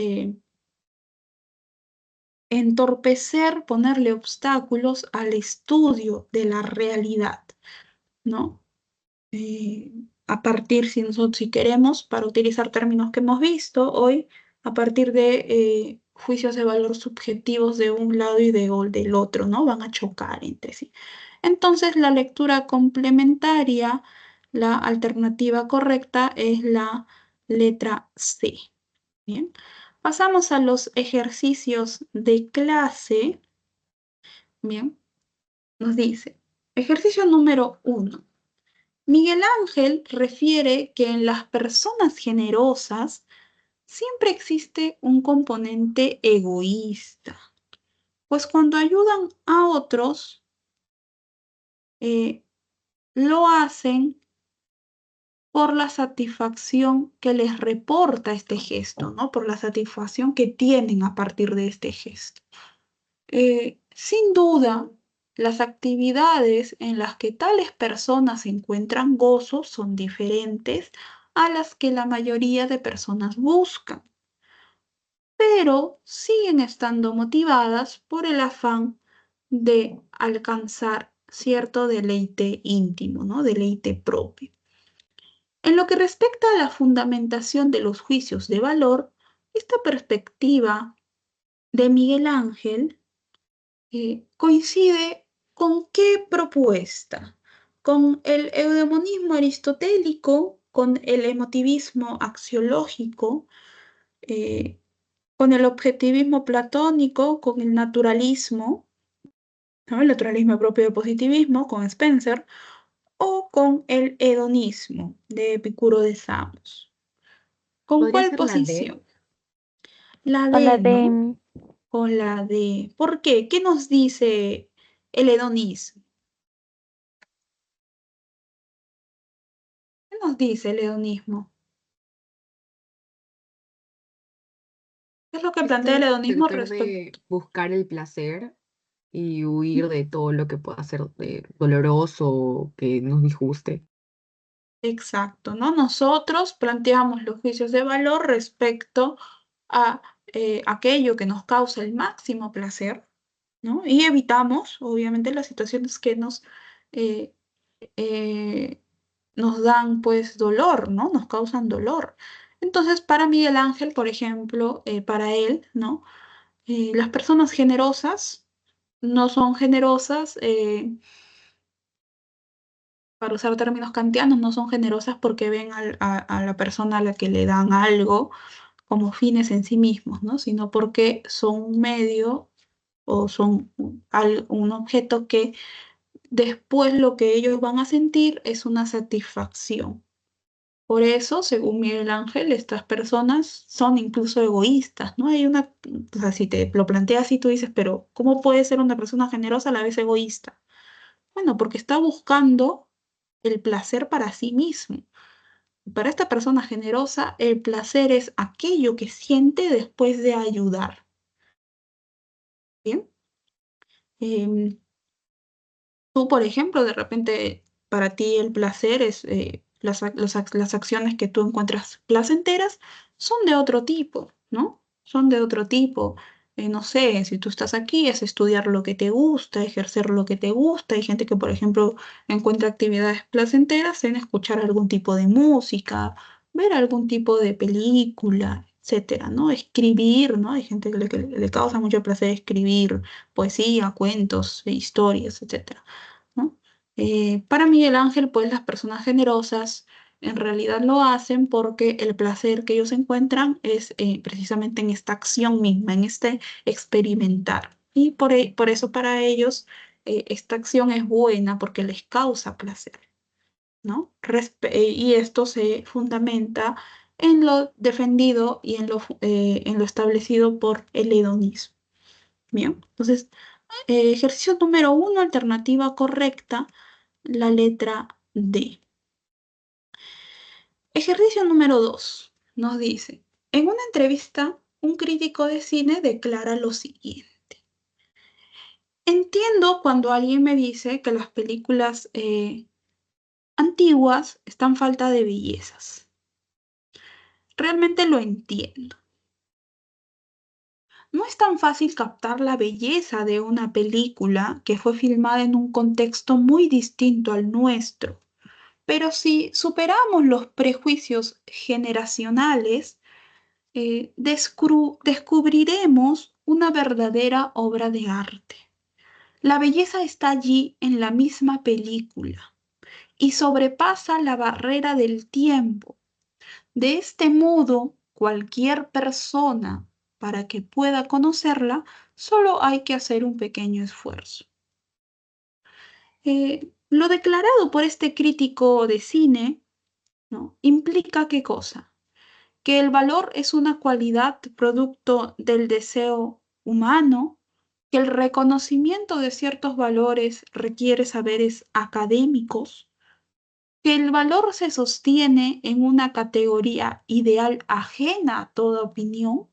entorpecer, ponerle obstáculos al estudio de la realidad, ¿no? A partir, si queremos, para utilizar términos que hemos visto hoy, a partir de juicios de valor subjetivos de un lado y del otro, ¿no? Van a chocar entre sí. Entonces, la lectura complementaria, la alternativa correcta es la letra C. Bien. Pasamos a los ejercicios de clase. Bien. Nos dice, ejercicio número 1. Miguel Ángel refiere que en las personas generosas siempre existe un componente egoísta, pues cuando ayudan a otros, lo hacen por la satisfacción que les reporta este gesto, ¿no? Por la satisfacción que tienen a partir de este gesto. Sin duda, las actividades en las que tales personas encuentran gozo son diferentes a las que la mayoría de personas buscan, pero siguen estando motivadas por el afán de alcanzar cierto deleite íntimo, ¿no? Deleite propio. En lo que respecta a la fundamentación de los juicios de valor, esta perspectiva de Miguel Ángel coincide con qué propuesta, con el eudemonismo aristotélico, con el emotivismo axiológico, con el objetivismo platónico, con el naturalismo, ¿no? El naturalismo propio del positivismo, con Spencer, o con el hedonismo de Epicuro de Samos. ¿Con ¿Podría cuál ser la D? posición? La Con la D, de ¿no? Con la D. ¿Por qué? ¿Qué nos dice el hedonismo? ¿Qué nos dice el hedonismo? ¿Qué es lo que plantea el hedonismo Tratar respecto? de buscar el placer y huir de todo lo que pueda ser doloroso o que nos disguste. Exacto, ¿no? Nosotros planteamos los juicios de valor respecto a aquello que nos causa el máximo placer, ¿no? Y evitamos, obviamente, las situaciones que eh, eh, nos dan, pues, dolor, ¿no? Nos causan dolor. Entonces, para Miguel Ángel, por ejemplo, para él, ¿no? Las personas generosas no son generosas, para usar términos kantianos, no son generosas porque ven a la persona a la que le dan algo como fines en sí mismos, ¿no? Sino porque son un medio o son un objeto que después lo que ellos van a sentir es una satisfacción. Por eso, según Miguel Ángel, estas personas son incluso egoístas, ¿no? Hay una, o sea, si te lo planteas así, tú dices, pero ¿cómo puede ser una persona generosa a la vez egoísta? Bueno, porque está buscando el placer para sí mismo. Para esta persona generosa, el placer es aquello que siente después de ayudar. ¿Bien? Em, Tú, por ejemplo, de repente, para ti el placer es las acciones que tú encuentras placenteras son de otro tipo, ¿no? Son de otro tipo. No sé, si tú estás aquí es estudiar lo que te gusta, ejercer lo que te gusta. Hay gente que, por ejemplo, encuentra actividades placenteras en escuchar algún tipo de música, ver algún tipo de película, etcétera, ¿no? Escribir, ¿no? Hay gente que le causa mucho placer escribir poesía, cuentos, historias, etcétera, ¿no? Para Miguel Ángel, pues las personas generosas en realidad lo hacen porque el placer que ellos encuentran es precisamente en esta acción misma, en este experimentar. Y por eso para ellos esta acción es buena porque les causa placer, ¿no? Y esto se fundamenta en lo defendido y en lo establecido por el hedonismo. Bien, entonces, ejercicio número 1, alternativa correcta, la letra D. Ejercicio número 2 nos dice, en una entrevista, un crítico de cine declara lo siguiente. Entiendo cuando alguien me dice que las películas antiguas están falta de bellezas. Realmente lo entiendo. No es tan fácil captar la belleza de una película que fue filmada en un contexto muy distinto al nuestro. Pero si superamos los prejuicios generacionales, descubriremos una verdadera obra de arte. La belleza está allí en la misma película y sobrepasa la barrera del tiempo. De este modo, cualquier persona, para que pueda conocerla, solo hay que hacer un pequeño esfuerzo. Lo declarado por este crítico de cine, ¿no? Implica ¿qué cosa? Que el valor es una cualidad producto del deseo humano, que el reconocimiento de ciertos valores requiere saberes académicos, que el valor se sostiene en una categoría ideal ajena a toda opinión,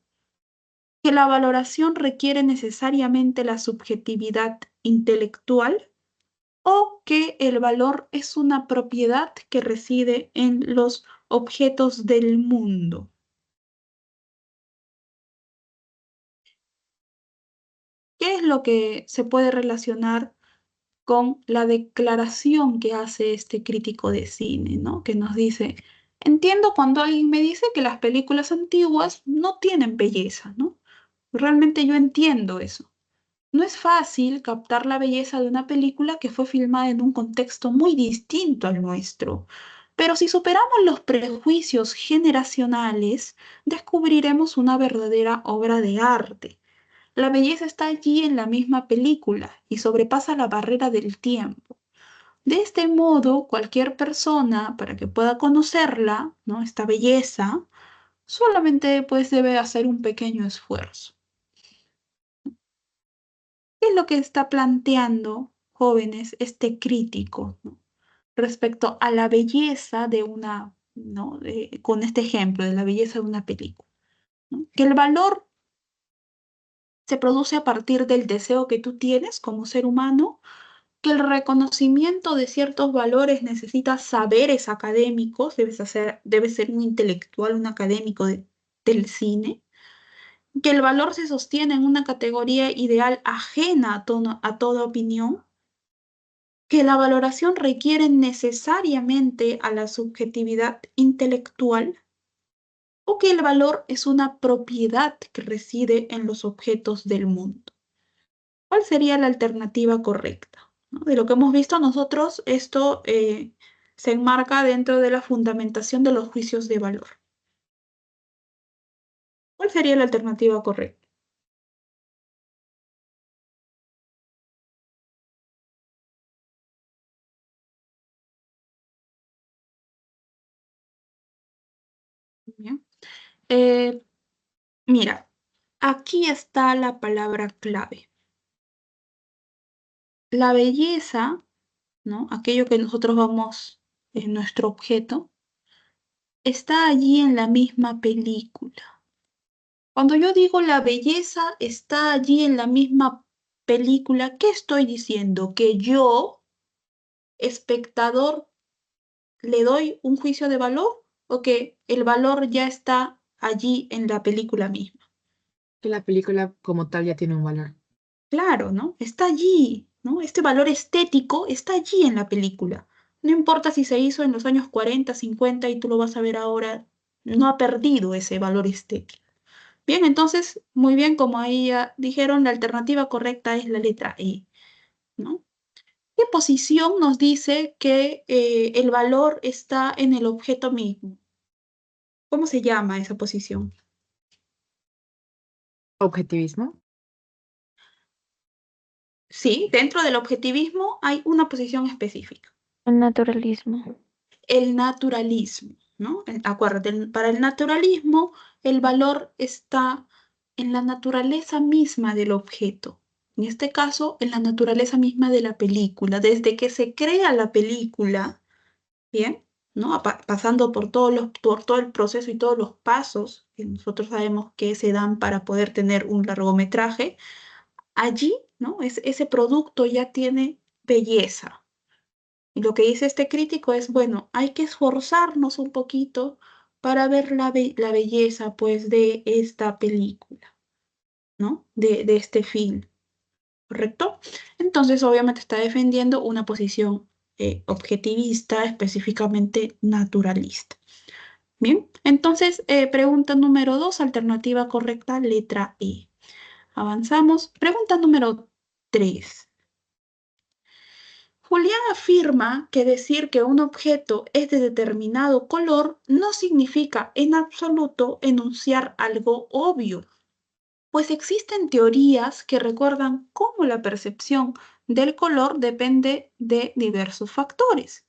que la valoración requiere necesariamente la subjetividad intelectual o que el valor es una propiedad que reside en los objetos del mundo. ¿Qué es lo que se puede relacionar con la declaración que hace este crítico de cine, ¿no? Que nos dice, entiendo cuando alguien me dice que las películas antiguas no tienen belleza, ¿no? Realmente yo entiendo eso. No es fácil captar la belleza de una película que fue filmada en un contexto muy distinto al nuestro. Pero si superamos los prejuicios generacionales, descubriremos una verdadera obra de arte. La belleza está allí en la misma película y sobrepasa la barrera del tiempo. De este modo, cualquier persona, para que pueda conocerla, ¿no? Esta belleza, solamente pues debe hacer un pequeño esfuerzo. ¿Qué es lo que está planteando, jóvenes, este crítico, ¿no? Respecto a la belleza de una, ¿no? Con este ejemplo de la belleza de una película, ¿no? Que el valor se produce a partir del deseo que tú tienes como ser humano, que el reconocimiento de ciertos valores necesita saberes académicos, debes ser un intelectual, un académico del cine, que el valor se sostiene en una categoría ideal ajena a toda opinión, que la valoración requiere necesariamente a la subjetividad intelectual, o que el valor es una propiedad que reside en los objetos del mundo. ¿Cuál sería la alternativa correcta? ¿No? De lo que hemos visto nosotros, esto se enmarca dentro de la fundamentación de los juicios de valor. ¿Cuál sería la alternativa correcta? Bien. Eh, Mira, aquí está la palabra clave. La belleza, ¿no? Aquello que nosotros vamos en nuestro objeto, está allí en la misma película. Cuando yo digo la belleza está allí en la misma película, ¿qué estoy diciendo? Que yo, espectador, le doy un juicio de valor o que el valor ya está allí en la película misma. Que la película como tal ya tiene un valor. Claro, ¿no? Está allí, ¿no? Este valor estético está allí en la película. No importa si se hizo en los años 40, 50 y tú lo vas a ver ahora no ha perdido ese valor estético. Bien, entonces, muy bien, como ahí ya dijeron, la alternativa correcta es la letra E, ¿no? ¿Qué posición nos dice que el valor está en el objeto mismo? ¿Cómo se llama esa posición? Objetivismo. Sí, dentro del objetivismo hay una posición específica. El naturalismo. El naturalismo, ¿no? Acuérdate, para el naturalismo el valor está en la naturaleza misma del objeto. En este caso, en la naturaleza misma de la película. Desde que se crea la película, ¿bien? ¿No? Pasando por por todo el proceso y todos los pasos que nosotros sabemos que se dan para poder tener un largometraje, allí, ¿no? Ese producto ya tiene belleza. Y lo que dice este crítico es, bueno, hay que esforzarnos un poquito para ver la belleza, pues, de esta película, ¿no? De este film, ¿correcto? Entonces, obviamente está defendiendo una posición objetivista, específicamente naturalista. Bien, entonces, pregunta número 2, alternativa correcta, letra E. Avanzamos. Pregunta número 3. Julián afirma que decir que un objeto es de determinado color no significa en absoluto enunciar algo obvio, pues existen teorías que recuerdan cómo la percepción del color depende de diversos factores,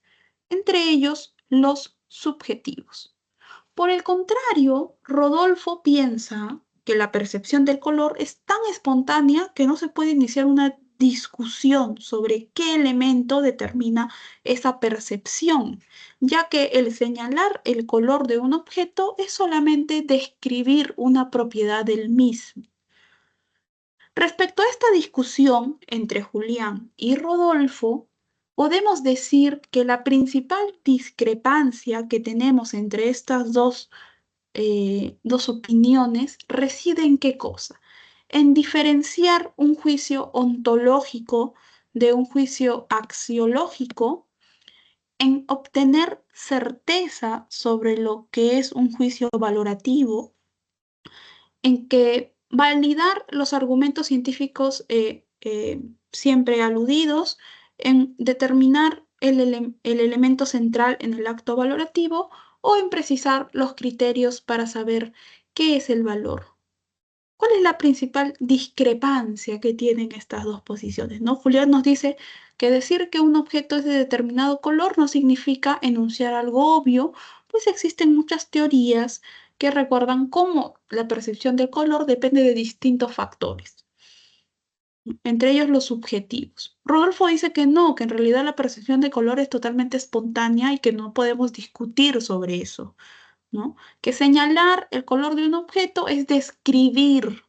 entre ellos los subjetivos. Por el contrario, Rodolfo piensa que la percepción del color es tan espontánea que no se puede iniciar una discusión sobre qué elemento determina esa percepción, ya que el señalar el color de un objeto es solamente describir una propiedad del mismo. Respecto a esta discusión entre Julián y Rodolfo, podemos decir que la principal discrepancia que tenemos entre estas dos opiniones reside en qué cosa? En diferenciar un juicio ontológico de un juicio axiológico, en obtener certeza sobre lo que es un juicio valorativo, en que validar los argumentos científicos siempre aludidos, en determinar el elemento central en el acto valorativo o en precisar los criterios para saber qué es el valor. ¿Cuál es la principal discrepancia que tienen estas dos posiciones? ¿No? Julián nos dice que decir que un objeto es de determinado color no significa enunciar algo obvio, pues existen muchas teorías que recuerdan cómo la percepción del color depende de distintos factores, entre ellos los subjetivos. Rodolfo dice que no, que en realidad la percepción de color es totalmente espontánea y que no podemos discutir sobre eso, ¿no? Que señalar el color de un objeto es describir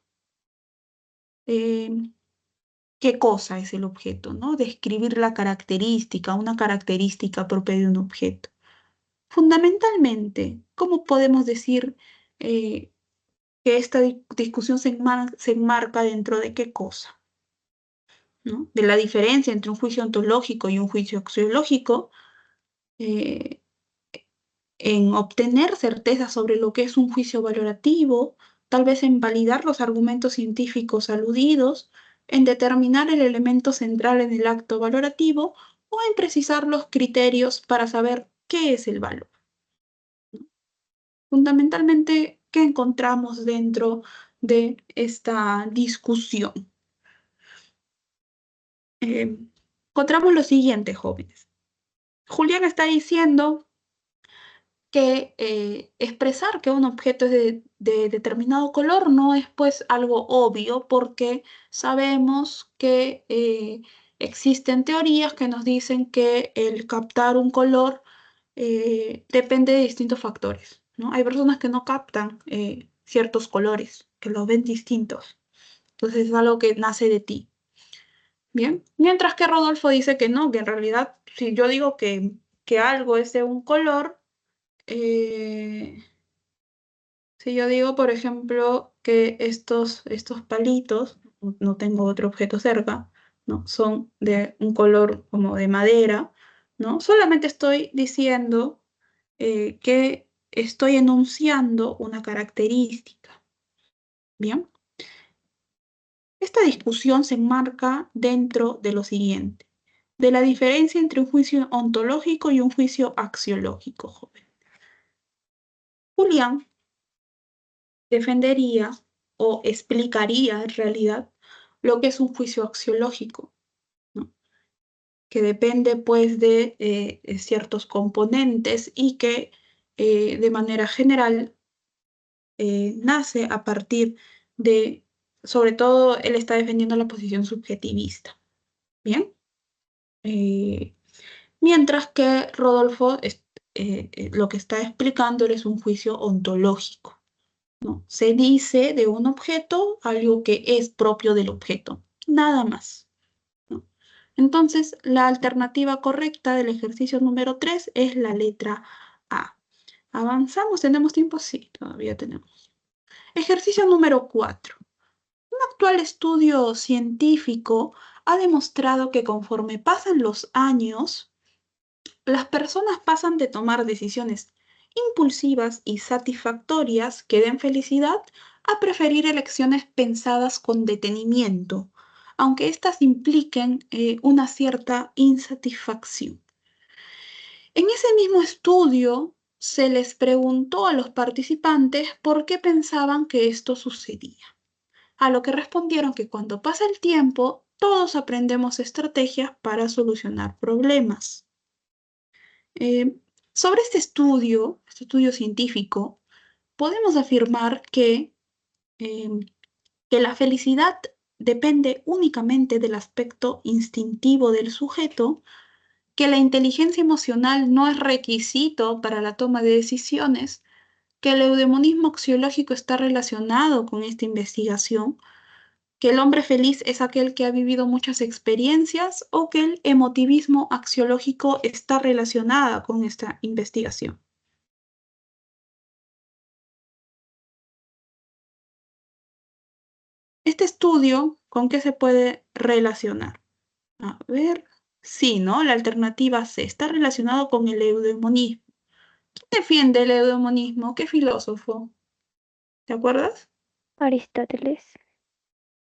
qué cosa es el objeto, ¿no? Describir la característica, una característica propia de un objeto. Fundamentalmente, ¿cómo podemos decir que esta discusión se enmarca dentro de qué cosa? ¿No? De la diferencia entre un juicio ontológico y un juicio axiológico, eh, en obtener certeza sobre lo que es un juicio valorativo, tal vez en validar los argumentos científicos aludidos, en determinar el elemento central en el acto valorativo o en precisar los criterios para saber qué es el valor. Fundamentalmente, ¿qué encontramos dentro de esta discusión? Encontramos lo siguiente, jóvenes. Julián está diciendo que expresar que un objeto es de determinado color no es pues algo obvio porque sabemos que existen teorías que nos dicen que el captar un color depende de distintos factores, ¿no? Hay personas que no captan ciertos colores, que los ven distintos. Entonces es algo que nace de ti. Bien, mientras que Rodolfo dice que no, que en realidad si yo digo que algo es de un color, eh, si yo digo, por ejemplo, que estos palitos, no tengo otro objeto cerca, ¿no? Son de un color como de madera, ¿no? Solamente estoy diciendo que estoy enunciando una característica. Bien. Esta discusión se enmarca dentro de lo siguiente, de la diferencia entre un juicio ontológico y un juicio axiológico, joven. Julián defendería o explicaría en realidad lo que es un juicio axiológico, ¿no? Que depende pues de ciertos componentes y que de manera general nace a partir de, sobre todo, él está defendiendo la posición subjetivista. Bien. Eh, Mientras que Rodolfo lo que está explicando es un juicio ontológico, ¿no? Se dice de un objeto algo que es propio del objeto, nada más, ¿no? Entonces, la alternativa correcta del ejercicio número 3 es la letra A. ¿Avanzamos? ¿Tenemos tiempo? Sí, todavía tenemos. Ejercicio número 4. Un actual estudio científico ha demostrado que conforme pasan los años, las personas pasan de tomar decisiones impulsivas y satisfactorias que den felicidad a preferir elecciones pensadas con detenimiento, aunque éstas impliquen una cierta insatisfacción. En ese mismo estudio se les preguntó a los participantes por qué pensaban que esto sucedía, a lo que respondieron que cuando pasa el tiempo, todos aprendemos estrategias para solucionar problemas. Eh, Sobre este estudio científico, podemos afirmar eh, que la felicidad depende únicamente del aspecto instintivo del sujeto, que la inteligencia emocional no es requisito para la toma de decisiones, que el eudemonismo axiológico está relacionado con esta investigación, que el hombre feliz es aquel que ha vivido muchas experiencias o que el emotivismo axiológico está relacionado con esta investigación. Este estudio, ¿con qué se puede relacionar? A ver, sí, ¿no? La alternativa C está relacionado con el eudemonismo. ¿Quién defiende el eudemonismo? ¿Qué filósofo? ¿Te acuerdas? Aristóteles.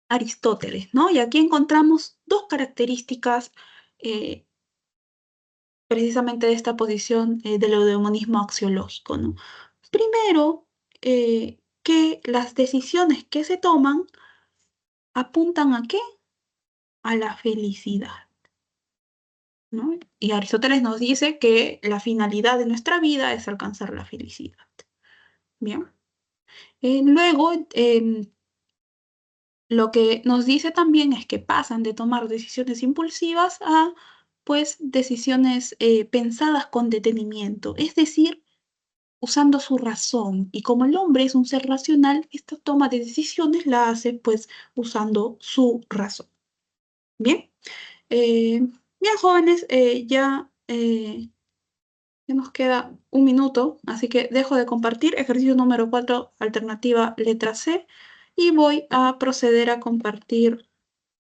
Aristóteles, ¿no? Y aquí encontramos dos características eh, precisamente de esta posición del eudemonismo axiológico, ¿no? Primero, que las decisiones que se toman apuntan ¿a qué? A la felicidad, ¿no? Y Aristóteles nos dice que la finalidad de nuestra vida es alcanzar la felicidad. Bien. Luego, lo que nos dice también es que pasan de tomar decisiones impulsivas a, pues, decisiones pensadas con detenimiento, es decir, usando su razón. Y como el hombre es un ser racional, esta toma de decisiones la hace, pues, usando su razón. Bien. Bien, jóvenes, ya nos queda un minuto, así que dejo de compartir. Ejercicio número 4, alternativa letra C, y voy a proceder a compartir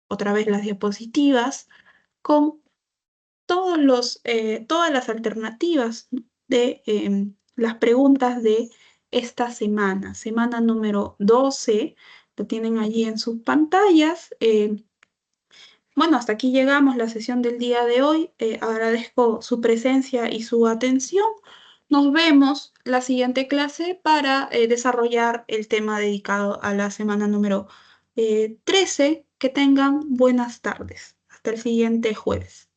otra vez las diapositivas con todas las alternativas de las preguntas de esta semana. Semana número 12, lo tienen allí en sus pantallas. Bueno, hasta aquí llegamos la sesión del día de hoy. Agradezco su presencia y su atención. Nos vemos la siguiente clase para desarrollar el tema dedicado a la semana número 13. Que tengan buenas tardes. Hasta el siguiente jueves.